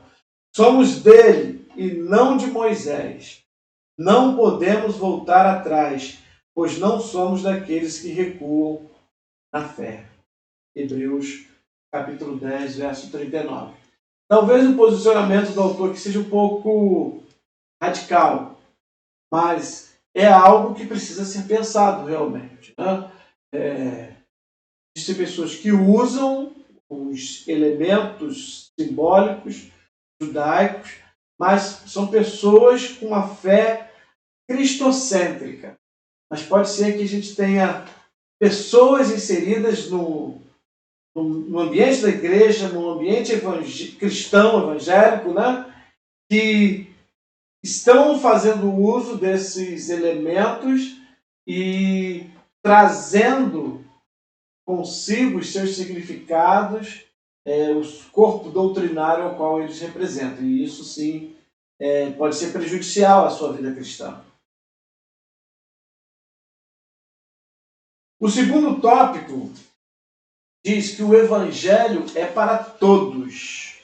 S10: Somos dele e não de Moisés. Não podemos voltar atrás, pois não somos daqueles que recuam na fé. Hebreus capítulo 10, verso 39. Talvez o posicionamento do autor que seja um pouco radical, mas é algo que precisa ser pensado realmente. Né? Existem pessoas que usam os elementos simbólicos judaicos, mas são pessoas com uma fé cristocêntrica. Mas pode ser que a gente tenha pessoas inseridas no ambiente da igreja, no ambiente cristão, evangélico, né? Que estão fazendo uso desses elementos e trazendo consigo os seus significados, o corpo doutrinário ao qual eles representam. E isso, sim, pode ser prejudicial à sua vida cristã. O segundo tópico diz que o Evangelho é para todos.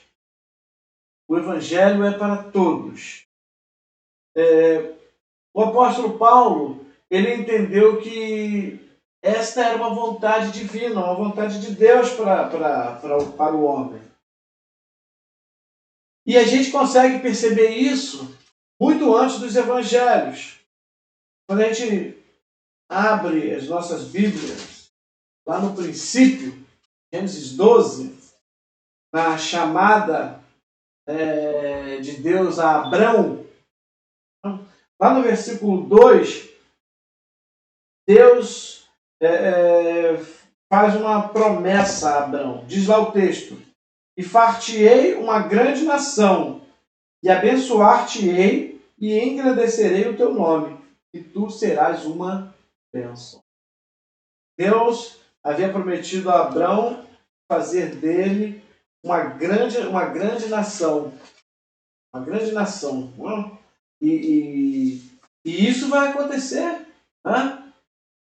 S10: O Evangelho é para todos. O apóstolo Paulo, ele entendeu que esta era uma vontade divina, uma vontade de Deus para o homem. E a gente consegue perceber isso muito antes dos evangelhos. Quando a gente abre as nossas Bíblias, lá no princípio, Gênesis 12, na chamada de Deus a Abrão, lá no versículo 2, Deus faz uma promessa a Abrão. Diz lá o texto: e far-te-ei uma grande nação, e abençoar-te-ei, e engrandecerei o teu nome, e tu serás uma bênção. Deus havia prometido a Abraão fazer dele uma grande nação. Uma grande nação. E isso vai acontecer.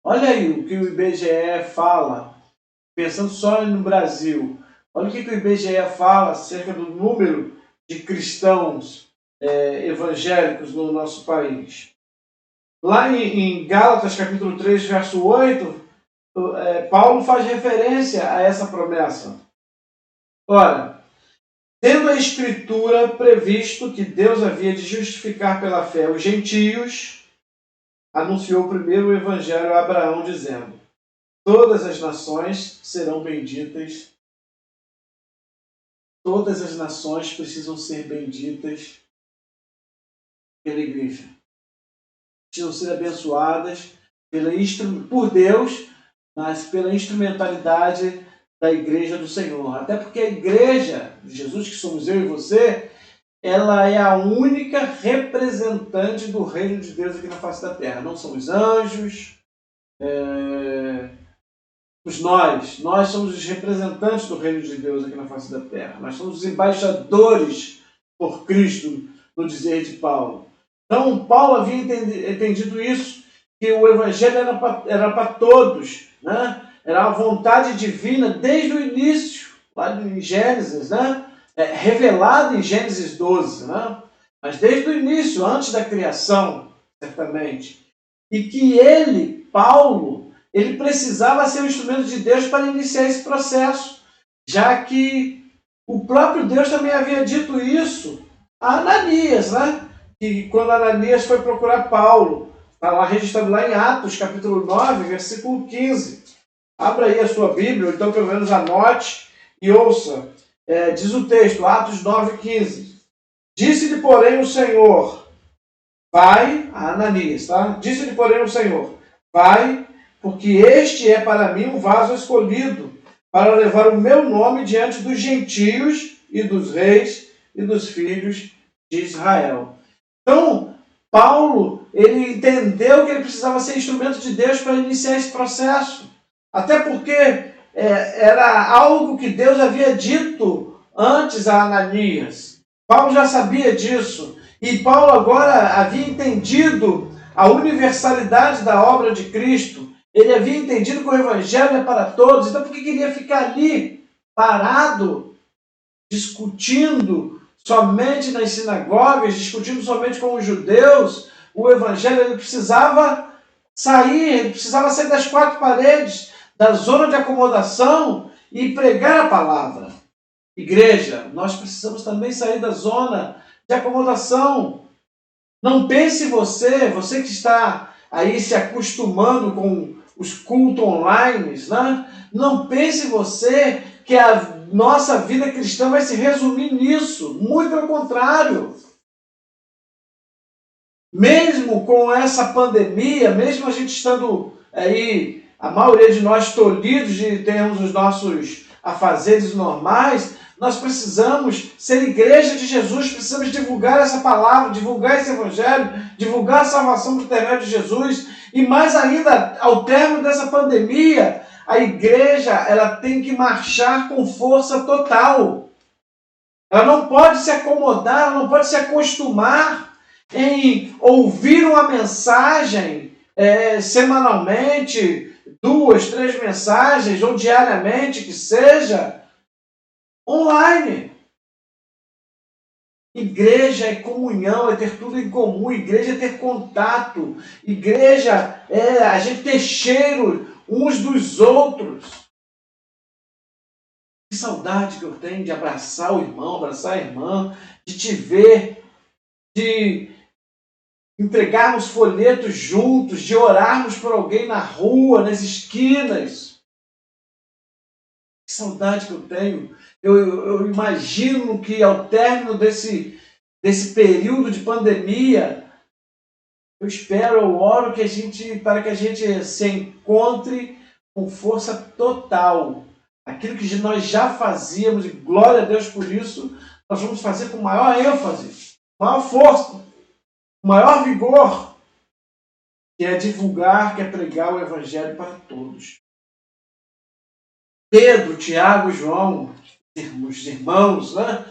S10: Olha aí o que o IBGE fala, pensando só no Brasil. Olha o que o IBGE fala acerca do número de cristãos evangélicos no nosso país. Lá em Gálatas, capítulo 3, verso 8, Paulo faz referência a essa promessa. Ora, tendo a Escritura previsto que Deus havia de justificar pela fé os gentios, anunciou primeiro o Evangelho a Abraão, dizendo: todas as nações serão benditas. Todas as nações precisam ser benditas pela igreja. Precisam ser abençoadas por Deus, mas pela instrumentalidade da igreja do Senhor. Até porque a igreja de Jesus, que somos eu e você, ela é a única representante do reino de Deus aqui na face da terra. Não são os anjos, nós somos os representantes do reino de Deus aqui na face da terra. Nós somos os embaixadores por Cristo, no dizer de Paulo. Então, Paulo havia entendido isso, que o Evangelho era para todos, né? Era a vontade divina desde o início, lá em Gênesis, né? Revelado em Gênesis 12, né? Mas desde o início, antes da criação, certamente. E que ele, Paulo, ele precisava ser um instrumento de Deus para iniciar esse processo, já que o próprio Deus também havia dito isso a Ananias, né? Que quando Ananias foi procurar Paulo, está lá registrado lá em Atos, capítulo 9, versículo 15. Abra aí a sua Bíblia, ou então pelo menos anote e ouça. Diz o texto, Atos 9, 15. Disse-lhe, porém, o Senhor, vai, a Ananias, tá? Disse-lhe, porém, o Senhor, vai, porque este é para mim um vaso escolhido, para levar o meu nome diante dos gentios e dos reis e dos filhos de Israel. Então, Paulo, ele entendeu que ele precisava ser instrumento de Deus para iniciar esse processo. Até porque era algo que Deus havia dito antes a Ananias. Paulo já sabia disso. E Paulo agora havia entendido a universalidade da obra de Cristo. Ele havia entendido que o Evangelho é para todos. Então, por que queria ficar ali, parado, discutindo somente nas sinagogas, discutindo somente com os judeus? O Evangelho ele precisava sair das quatro paredes, da zona de acomodação e pregar a palavra. Igreja, nós precisamos também sair da zona de acomodação. Não pense você que está aí se acostumando com os cultos online, né? Não pense você que a nossa vida cristã vai se resumir nisso. Muito pelo contrário. Mesmo com essa pandemia, mesmo a gente estando aí, a maioria de nós tolhidos de termos os nossos afazeres normais, nós precisamos ser igreja de Jesus, precisamos divulgar essa palavra, divulgar esse evangelho, divulgar a salvação por intermédio de Jesus. E mais ainda, ao término dessa pandemia, a igreja ela tem que marchar com força total. Ela não pode se acomodar, ela não pode se acostumar em ouvir uma mensagem semanalmente, 2, 3 mensagens, ou diariamente, que seja, online. Igreja é comunhão, é ter tudo em comum. Igreja é ter contato. Igreja é a gente ter cheiro uns dos outros. Que saudade que eu tenho de abraçar o irmão, abraçar a irmã, de te ver, de entregarmos folhetos juntos, de orarmos por alguém na rua, nas esquinas. Que saudade que eu tenho. Eu imagino que ao término desse período de pandemia, eu oro para que a gente se encontre com força total. Aquilo que nós já fazíamos, e glória a Deus por isso, nós vamos fazer com maior ênfase, maior força, maior vigor, que é divulgar, que é pregar o Evangelho para todos. Pedro, Tiago e João, os irmãos, né?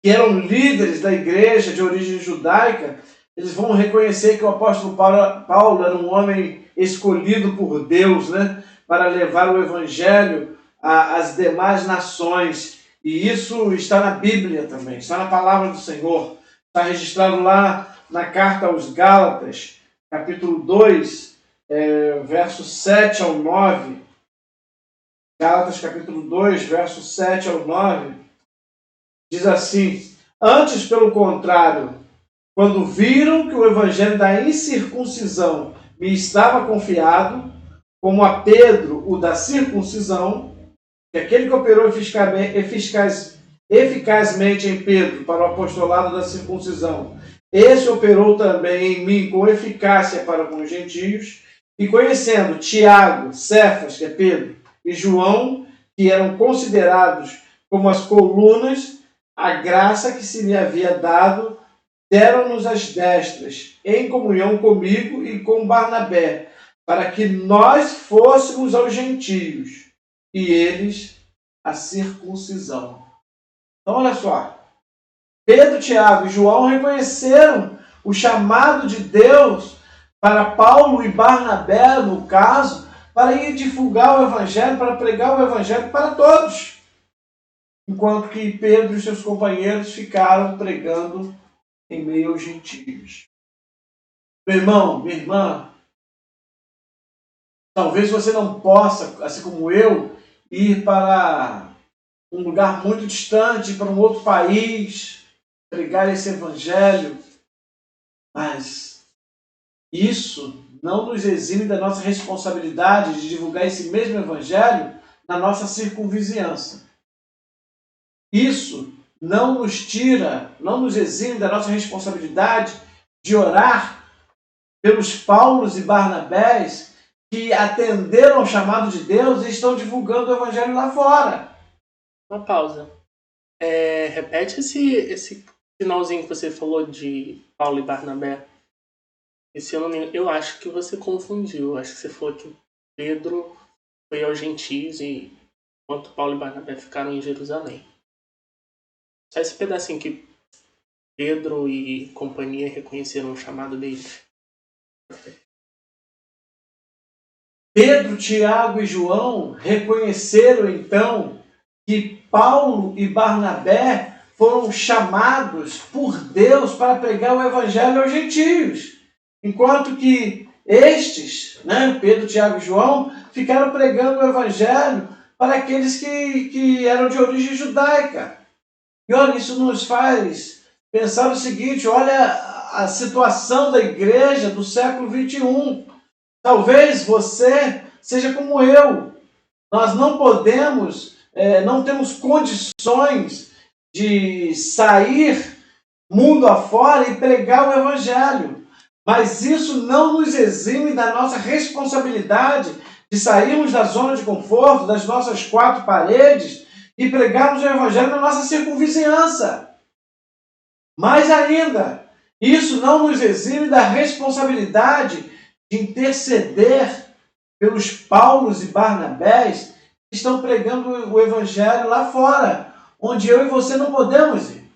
S10: Que eram líderes da igreja de origem judaica, eles vão reconhecer que o apóstolo Paulo era um homem escolhido por Deus, né? Para levar o evangelho às demais nações. E isso está na Bíblia também, está na palavra do Senhor. Está registrado lá na carta aos Gálatas, capítulo 2, versos 7 ao 9. Gálatas, capítulo 2, versos 7 ao 9. Diz assim: antes, pelo contrário, quando viram que o evangelho da incircuncisão me estava confiado, como a Pedro o da circuncisão, que aquele que operou eficazmente em Pedro para o apostolado da circuncisão, esse operou também em mim com eficácia para com os gentios, e conhecendo Tiago, Cefas, que é Pedro, e João, que eram considerados como as colunas, a graça que se me havia dado, deram-nos as destras, em comunhão comigo e com Barnabé, para que nós fôssemos aos gentios, e eles a circuncisão. Então, olha só. Pedro, Tiago e João reconheceram o chamado de Deus para Paulo e Barnabé, no caso, para ir divulgar o evangelho, para pregar o evangelho para todos. Enquanto que Pedro e seus companheiros ficaram pregando em meio aos gentios. Meu irmão, minha irmã, talvez você não possa, assim como eu, ir para um lugar muito distante, para um outro país, pregar esse evangelho, mas isso não nos exime da nossa responsabilidade de divulgar esse mesmo evangelho na nossa circunvizinhança. Isso não nos tira, não nos exime da nossa responsabilidade de orar pelos Paulos e Barnabés que atenderam ao chamado de Deus e estão divulgando o evangelho lá fora.
S6: Uma pausa. Repete esse finalzinho que você falou de Paulo e Barnabé. Eu acho que você confundiu. Acho que você falou que Pedro foi aos gentios e enquanto Paulo e Barnabé ficaram em Jerusalém. Só esse pedacinho que Pedro e companhia reconheceram o chamado deles.
S10: Pedro, Tiago e João reconheceram então que Paulo e Barnabé foram chamados por Deus para pregar o evangelho aos gentios. Enquanto que estes, Pedro, Tiago e João, ficaram pregando o evangelho para aqueles que eram de origem judaica. E olha, isso nos faz pensar o seguinte: olha a situação da igreja do século XXI. Talvez você seja como eu. Nós não podemos, não temos condições de sair mundo afora e pregar o evangelho. Mas isso não nos exime da nossa responsabilidade de sairmos da zona de conforto, das nossas quatro paredes e pregarmos o evangelho na nossa circunvizinhança. Mais ainda, isso não nos exime da responsabilidade de interceder pelos Paulos e Barnabés que estão pregando o evangelho lá fora, onde eu e você não podemos ir.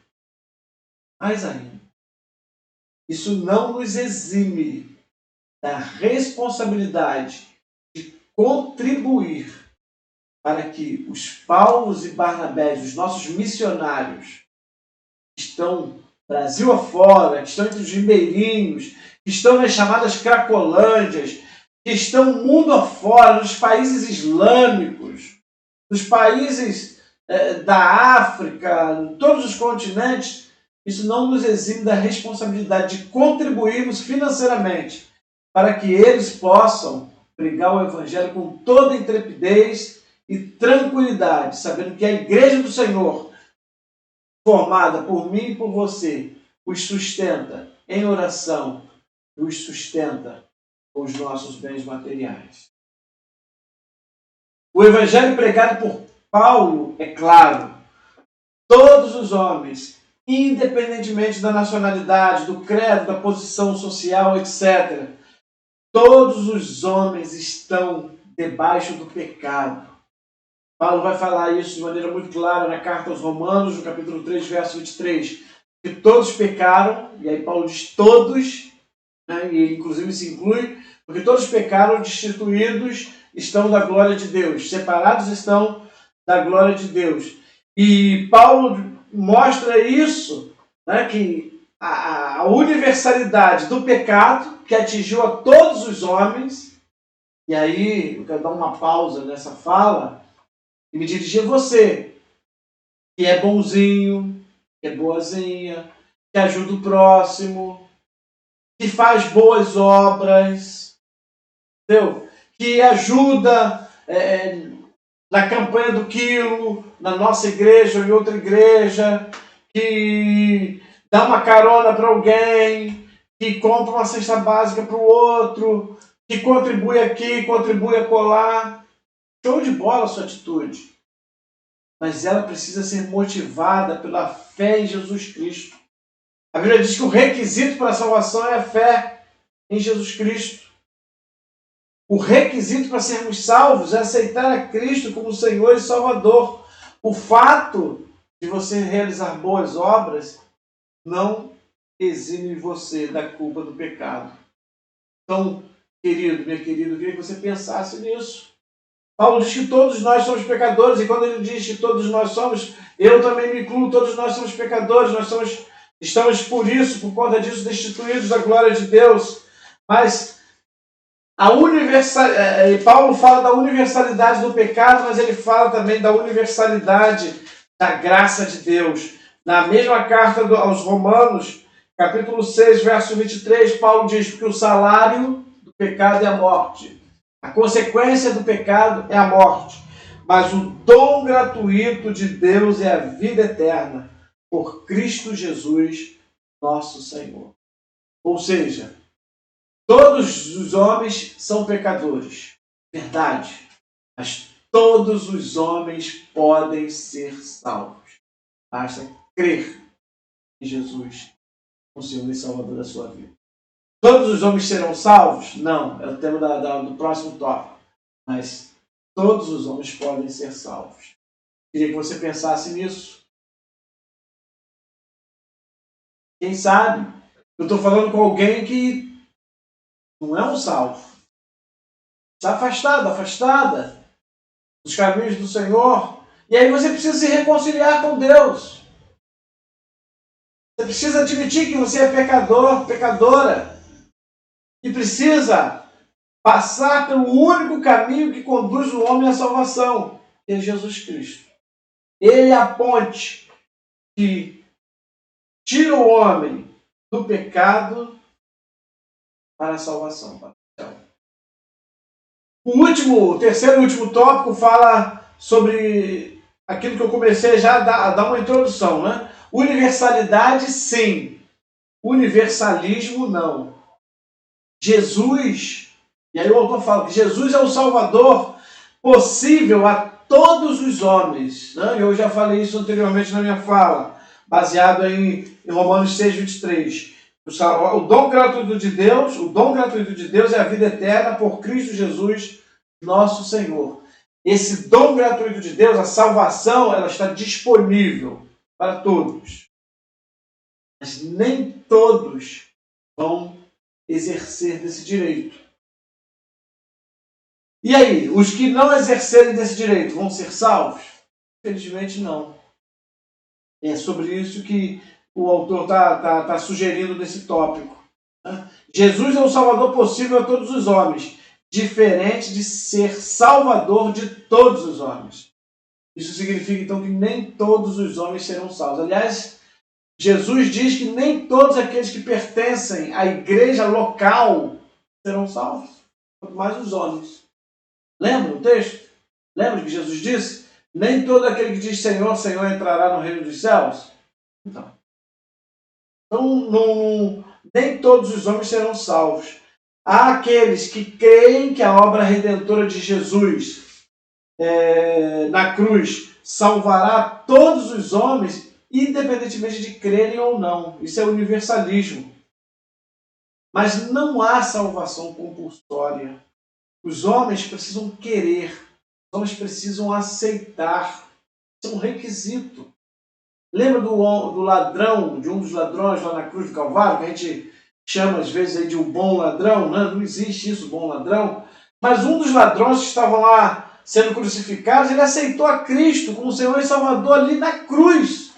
S10: Mais ainda, isso não nos exime da responsabilidade de contribuir para que os Paulos e Barnabés, os nossos missionários, que estão Brasil afora, que estão entre os ribeirinhos, que estão nas chamadas cracolândias, que estão mundo afora, nos países islâmicos, nos países da África, em todos os continentes, isso não nos exime da responsabilidade de contribuirmos financeiramente para que eles possam pregar o evangelho com toda intrepidez e tranquilidade, sabendo que a igreja do Senhor, formada por mim e por você, os sustenta em oração, os sustenta com os nossos bens materiais. O evangelho pregado por Paulo é claro. Todos os homens, independentemente da nacionalidade, do credo, da posição social, etc., todos os homens estão debaixo do pecado. Paulo vai falar isso de maneira muito clara na carta aos Romanos, no capítulo 3, verso 23, que todos pecaram, e aí Paulo diz todos, né, e inclusive se inclui, porque todos pecaram, destituídos estão da glória de Deus, separados estão da glória de Deus. E Paulo mostra isso, né, que a universalidade do pecado que atingiu a todos os homens, e aí eu quero dar uma pausa nessa fala e me dirigir a você, que é bonzinho, que é boazinha, que ajuda o próximo, que faz boas obras, entendeu? Que ajuda na campanha do quilo, na nossa igreja ou em outra igreja, que dá uma carona para alguém, que compra uma cesta básica para o outro, que contribui aqui, contribui acolá. Show de bola a sua atitude. Mas ela precisa ser motivada pela fé em Jesus Cristo. A Bíblia diz que o requisito para a salvação é a fé em Jesus Cristo. O requisito para sermos salvos é aceitar a Cristo como Senhor e Salvador. O fato de você realizar boas obras não exime você da culpa do pecado. Então, querido, minha querida, eu queria que você pensasse nisso. Paulo diz que todos nós somos pecadores, e quando ele diz que todos nós somos, eu também me incluo, todos nós somos pecadores, estamos por conta disso, destituídos da glória de Deus. Mas Paulo fala da universalidade do pecado, mas ele fala também da universalidade da graça de Deus. Na mesma carta aos Romanos, capítulo 6, verso 23, Paulo diz que o salário do pecado é a morte. A consequência do pecado é a morte. Mas o dom gratuito de Deus é a vida eterna, por Cristo Jesus, nosso Senhor. Ou seja, todos os homens são pecadores, verdade, mas todos os homens podem ser salvos. Basta crer em Jesus, o Senhor e Salvador da sua vida. Todos os homens serão salvos? Não, é o tema do próximo tópico. Mas todos os homens podem ser salvos. Queria que você pensasse nisso. Quem sabe? Eu estou falando com alguém que não é um salvo. Está afastado, afastada dos caminhos do Senhor. E aí você precisa se reconciliar com Deus. Você precisa admitir que você é pecador, pecadora. E precisa passar pelo único caminho que conduz o homem à salvação, que é Jesus Cristo. Ele é a ponte que tira o homem do pecado para a salvação. O terceiro e último tópico fala sobre aquilo que eu comecei já a dar uma introdução, né? Universalidade, sim. Universalismo, não. Jesus, e aí o autor fala que Jesus é o Salvador possível a todos os homens. Né? Eu já falei isso anteriormente na minha fala, baseado em Romanos 6, 23. O dom gratuito de Deus é a vida eterna por Cristo Jesus, nosso Senhor. Esse dom gratuito de Deus, a salvação, ela está disponível para todos. Mas nem todos vão exercer desse direito. E aí, os que não exercerem desse direito vão ser salvos? Infelizmente não. É sobre isso que o autor está sugerindo nesse tópico. Jesus é o Salvador possível a todos os homens, diferente de ser Salvador de todos os homens. Isso significa então que nem todos os homens serão salvos. Aliás, Jesus diz que nem todos aqueles que pertencem à igreja local serão salvos, quanto mais os homens. Lembra o texto? Lembra que Jesus disse? Nem todo aquele que diz Senhor, Senhor entrará no reino dos céus? Então nem todos os homens serão salvos. Há aqueles que creem que a obra redentora de Jesus na cruz salvará todos os homens, independentemente de crerem ou não. Isso é universalismo. Mas não há salvação compulsória. Os homens precisam querer Os homens precisam aceitar. Isso é um requisito. Lembra do ladrão, de um dos ladrões lá na cruz do Calvário, que a gente chama às vezes aí de um bom ladrão? Não existe isso, bom ladrão. Mas um dos ladrões que estavam lá sendo crucificados, ele aceitou a Cristo como Senhor e Salvador ali na cruz.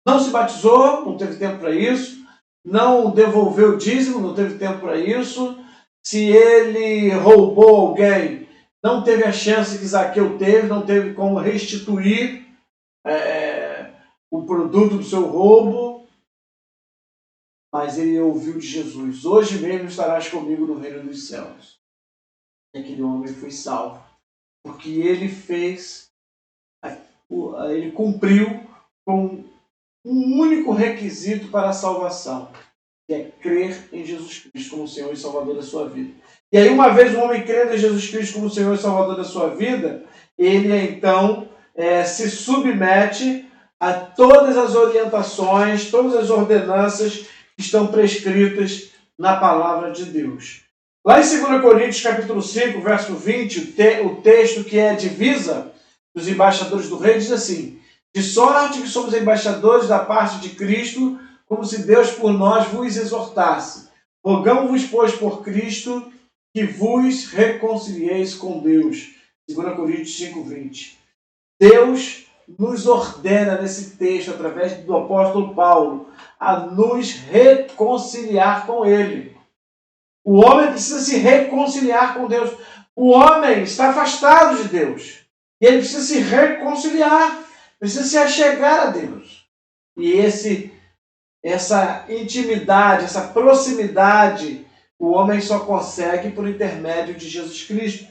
S10: Não se batizou, não teve tempo para isso. Não devolveu o dízimo, não teve tempo para isso. Se ele roubou alguém, não teve a chance que Zaqueu teve, não teve como restituir o produto do seu roubo. Mas ele ouviu de Jesus: hoje mesmo estarás comigo no reino dos céus. E aquele homem foi salvo, porque ele cumpriu com um único requisito para a salvação, que é crer em Jesus Cristo como Senhor e Salvador da sua vida. E aí, uma vez o homem crendo em Jesus Cristo como Senhor e Salvador da sua vida, ele então se submete a todas as orientações, todas as ordenanças que estão prescritas na palavra de Deus. Lá em 2 Coríntios capítulo 5, verso 20, o texto que é a divisa dos embaixadores do rei diz assim: de sorte que somos embaixadores da parte de Cristo, como se Deus por nós vos exortasse. Rogamos-vos, pois, por Cristo, que vos reconcilieis com Deus. 2 Coríntios 5, 20. Deus nos ordena nesse texto, através do apóstolo Paulo, a nos reconciliar com Ele. O homem precisa se reconciliar com Deus. O homem está afastado de Deus. E ele precisa se reconciliar, precisa se achegar a Deus. E essa intimidade, essa proximidade, o homem só consegue por intermédio de Jesus Cristo.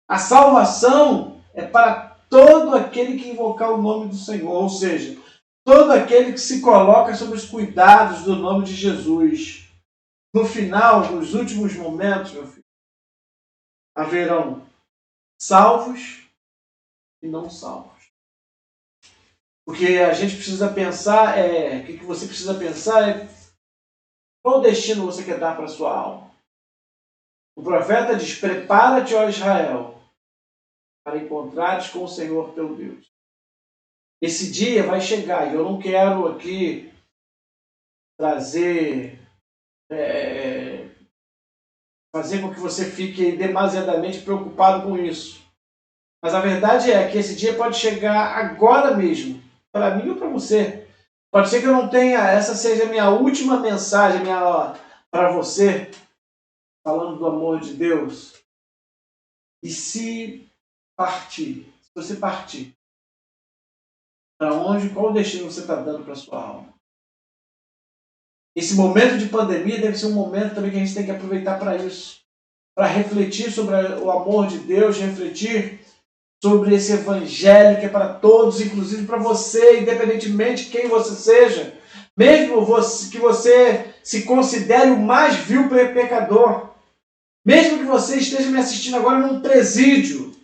S10: A salvação é para todo aquele que invocar o nome do Senhor, ou seja, todo aquele que se coloca sob os cuidados do nome de Jesus. No final, nos últimos momentos, meu filho, haverão salvos e não salvos. Porque a gente precisa pensar, o que você precisa pensar é qual destino você quer dar para a sua alma. O profeta diz: prepara-te, ó Israel, para encontrares com o Senhor teu Deus. Esse dia vai chegar, e eu não quero aqui fazer com que você fique demasiadamente preocupado com isso. Mas a verdade é que esse dia pode chegar agora mesmo, para mim ou para você. Pode ser que eu não tenha, essa seja a minha última mensagem para você, falando do amor de Deus. E se você partir, para onde, qual destino você está dando para a sua alma? Esse momento de pandemia deve ser um momento também que a gente tem que aproveitar para isso, para refletir sobre o amor de Deus, refletir sobre esse evangelho que é para todos, inclusive para você, independentemente de quem você seja, mesmo que você se considere o mais vil pecador, mesmo que você esteja me assistindo agora num presídio,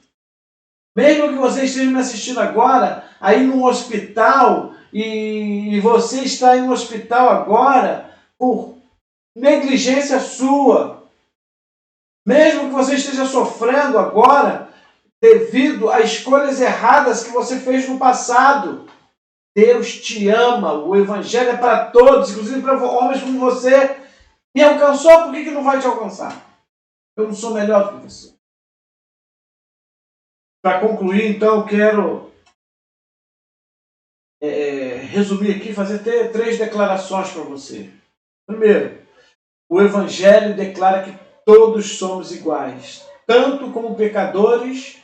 S10: mesmo que você esteja me assistindo agora aí num hospital, e você está em um hospital agora por negligência sua, mesmo que você esteja sofrendo agora devido a escolhas erradas que você fez no passado, Deus te ama, o evangelho é para todos, inclusive para homens como você. Me alcançou, por que não vai te alcançar? Eu não sou melhor do que você. Para concluir, então, eu quero resumir aqui, fazer 3 declarações para você. Primeiro, o evangelho declara que todos somos iguais, tanto como pecadores,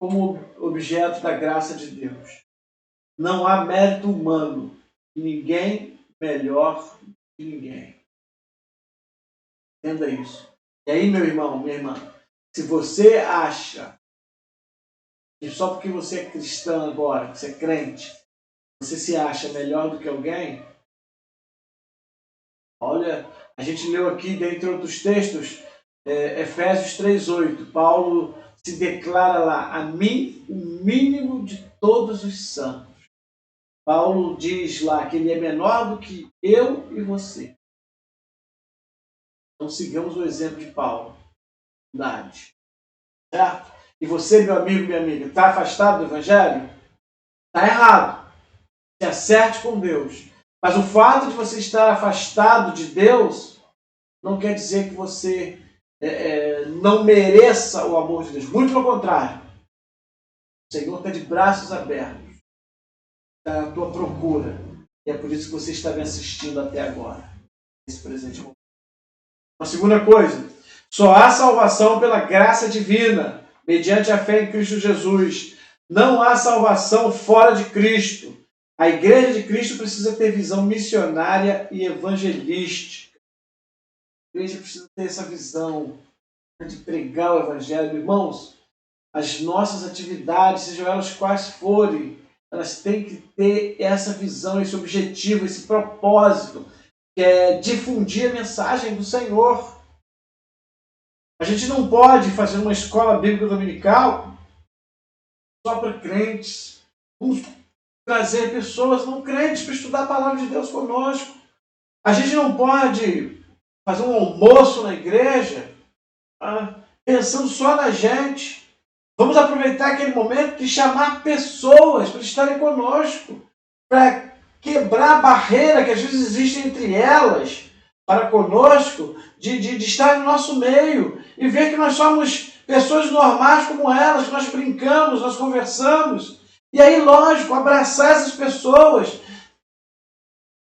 S10: como objeto da graça de Deus. Não há mérito humano, ninguém melhor que ninguém. Entenda isso. E aí, meu irmão, minha irmã, se você acha que só porque você é cristão agora, que você é crente, você se acha melhor do que alguém, olha, a gente leu aqui, dentre outros textos, Efésios 3:8, Paulo se declara lá: a mim, o mínimo de todos os santos. Paulo diz lá que ele é menor do que eu e você. Então sigamos o exemplo de Paulo. Humildade. certo? E você, meu amigo, minha amiga, está afastado do Evangelho? Está errado. Se acerte com Deus. Mas o fato de você estar afastado de Deus não quer dizer que você não mereça o amor de Deus. Muito pelo contrário. O Senhor está de braços abertos. Está à tua procura. E é por isso que você está me assistindo até agora. Nesse presente momento. Uma segunda coisa. Só há salvação pela graça divina, mediante a fé em Cristo Jesus. Não há salvação fora de Cristo. A Igreja de Cristo precisa ter visão missionária e evangelística. A Igreja precisa ter essa visão de pregar o Evangelho. Irmãos, as nossas atividades, sejam elas quais forem, elas têm que ter essa visão, esse objetivo, esse propósito, que é difundir a mensagem do Senhor. A gente não pode fazer uma escola bíblica dominical só para crentes. Vamos trazer pessoas não crentes para estudar a palavra de Deus conosco. A gente não pode fazer um almoço na igreja pensando só na gente. Vamos aproveitar aquele momento de chamar pessoas para estarem conosco, para quebrar a barreira que às vezes existe entre elas para conosco, de estar no nosso meio e ver que nós somos pessoas normais como elas, que nós brincamos, nós conversamos. E aí, lógico, abraçar essas pessoas,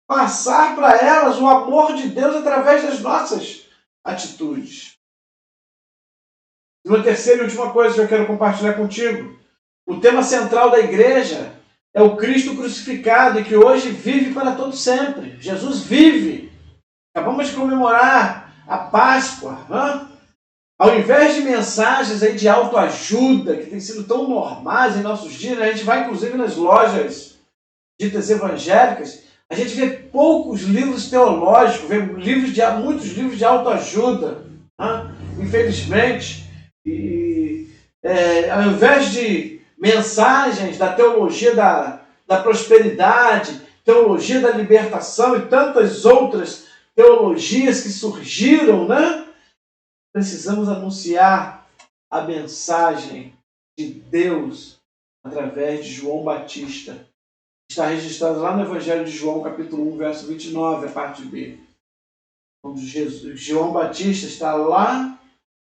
S10: passar para elas o amor de Deus através das nossas atitudes. E uma terceira e última coisa que eu quero compartilhar contigo. O tema central da igreja é o Cristo crucificado e que hoje vive para todo sempre. Jesus vive. Acabamos de comemorar a Páscoa. Ao invés de mensagens aí de autoajuda, que têm sido tão normais em nossos dias, a gente vai inclusive nas lojas ditas evangélicas, a gente vê poucos livros teológicos, vê muitos livros de autoajuda, infelizmente. Ao invés de mensagens da teologia da prosperidade, teologia da libertação e tantas outras teologias que surgiram, precisamos anunciar a mensagem de Deus através de João Batista. Está registrado lá no Evangelho de João, capítulo 1, verso 29, a parte B. Quando João Batista está lá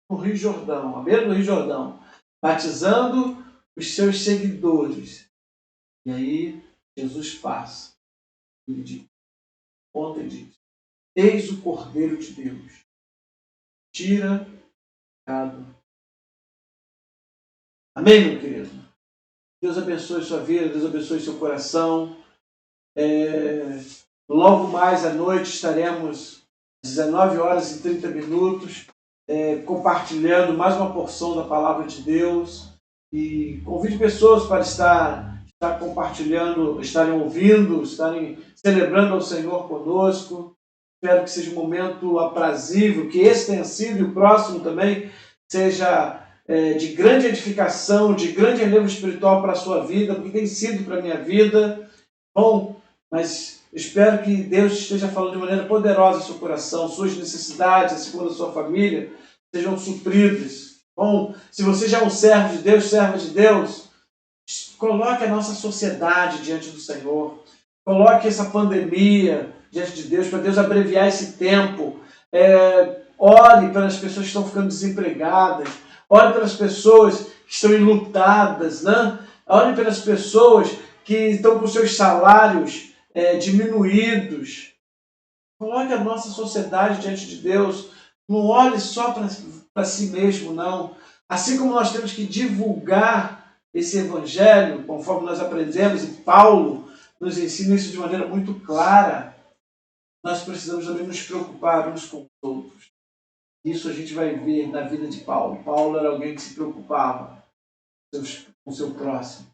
S10: no Rio Jordão, à beira do Rio Jordão, batizando os seus seguidores. E aí Jesus passa. Ele diz, ontem diz, eis o Cordeiro de Deus. Tira o pecado. Amém, meu querido? Deus abençoe sua vida, Deus abençoe seu coração. Logo mais à noite estaremos às 19 horas e 30 minutos compartilhando mais uma porção da palavra de Deus. E convide pessoas para estar compartilhando, estarem ouvindo, estarem celebrando ao Senhor conosco. Espero que seja um momento aprazível, que esse tenha sido e o próximo também seja de grande edificação, de grande relevo espiritual para a sua vida, porque tem sido para a minha vida. Bom, mas espero que Deus esteja falando de maneira poderosa no seu coração, suas necessidades, assim como da sua família, sejam supridas. Bom, se você já é um servo de Deus, serva de Deus, coloque a nossa sociedade diante do Senhor. Coloque essa pandemia diante de Deus, para Deus abreviar esse tempo. Ore pelas pessoas que estão ficando desempregadas. Ore pelas pessoas que estão enlutadas. Ore pelas pessoas que estão com seus salários diminuídos. Coloque a nossa sociedade diante de Deus. Não olhe só para si mesmo, não. Assim como nós temos que divulgar esse evangelho, conforme nós aprendemos, e Paulo nos ensina isso de maneira muito clara, nós precisamos também nos preocupar uns com os outros. Isso a gente vai ver na vida de Paulo. Paulo era alguém que se preocupava com o seu próximo.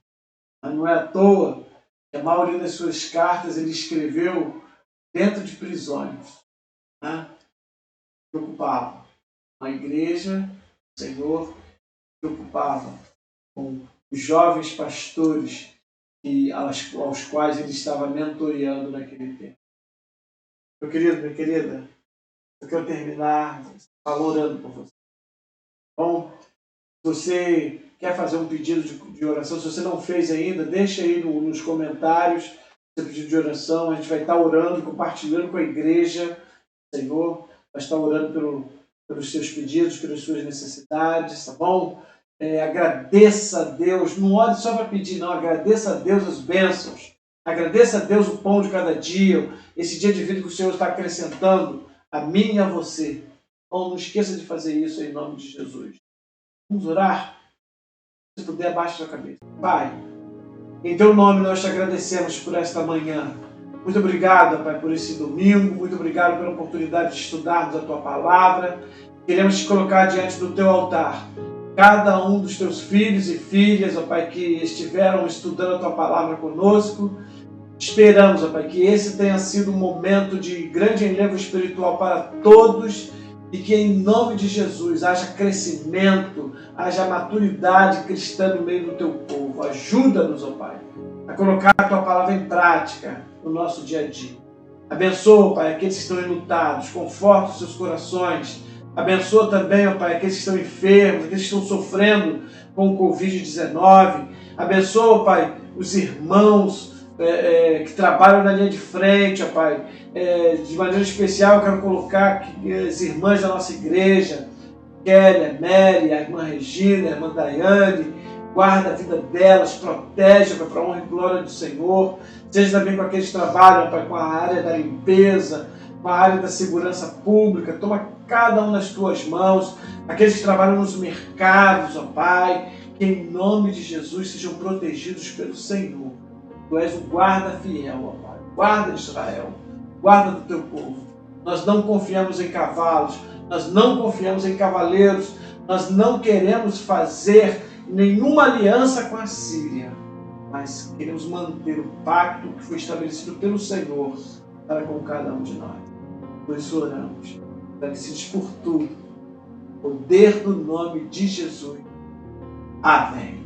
S10: Mas não é à toa que a maioria das suas cartas ele escreveu dentro de prisões. Preocupava com a igreja, o Senhor preocupava com os jovens pastores aos quais ele estava mentoreando naquele tempo. Meu querido, minha querida, eu quero terminar orando por você. Bom, você quer fazer um pedido de oração, se você não fez ainda, deixa aí nos comentários seu pedido de oração. A gente vai estar orando, compartilhando com a igreja. O Senhor vai estar orando pelos seus pedidos, pelas suas necessidades, tá bom? Agradeça a Deus, não ore só para pedir, não. Agradeça a Deus as bênçãos. Agradeça a Deus o pão de cada dia, esse dia de vida que o Senhor está acrescentando a mim e a você. Bom, não esqueça de fazer isso em nome de Jesus. Vamos orar? Se puder, abaixe sua cabeça. Pai, em Teu nome nós te agradecemos por esta manhã. Muito obrigado, Pai, por esse domingo. Muito obrigado pela oportunidade de estudarmos a Tua Palavra. Queremos te colocar diante do Teu altar cada um dos Teus filhos e filhas, ó Pai, que estiveram estudando a Tua Palavra conosco. Esperamos, ó Pai, que esse tenha sido um momento de grande enlevo espiritual para todos e que em nome de Jesus haja crescimento, haja maturidade cristã no meio do Teu povo. Ajuda-nos, ó Pai, a colocar a Tua Palavra em prática no nosso dia a dia. Abençoa, Pai, aqueles que estão enlutados, conforta os seus corações. Abençoa também, ó Pai, aqueles que estão enfermos, aqueles que estão sofrendo com o Covid-19. Abençoa, Pai, os irmãos que trabalham na linha de frente, ó Pai. De maneira especial, eu quero colocar as irmãs da nossa igreja, Kelly, a Mary, a irmã Regina, a irmã Daiane. Guarda a vida delas, protege, Pai, para a honra e glória do Senhor. Seja também com aqueles que trabalham, Pai, com a área da limpeza, com a área da segurança pública. Toma cada um nas Tuas mãos. Aqueles que trabalham nos mercados, ó Pai, que em nome de Jesus sejam protegidos pelo Senhor. Tu és o guarda fiel, ó Pai. Guarda Israel. Guarda do Teu povo. Nós não confiamos em cavalos. Nós não confiamos em cavaleiros. Nós não queremos fazer nenhuma aliança com a Síria. Mas queremos manter o pacto que foi estabelecido pelo Senhor para com cada um de nós. Por isso oramos. Agradecidos por tudo. Poder do nome de Jesus. Amém.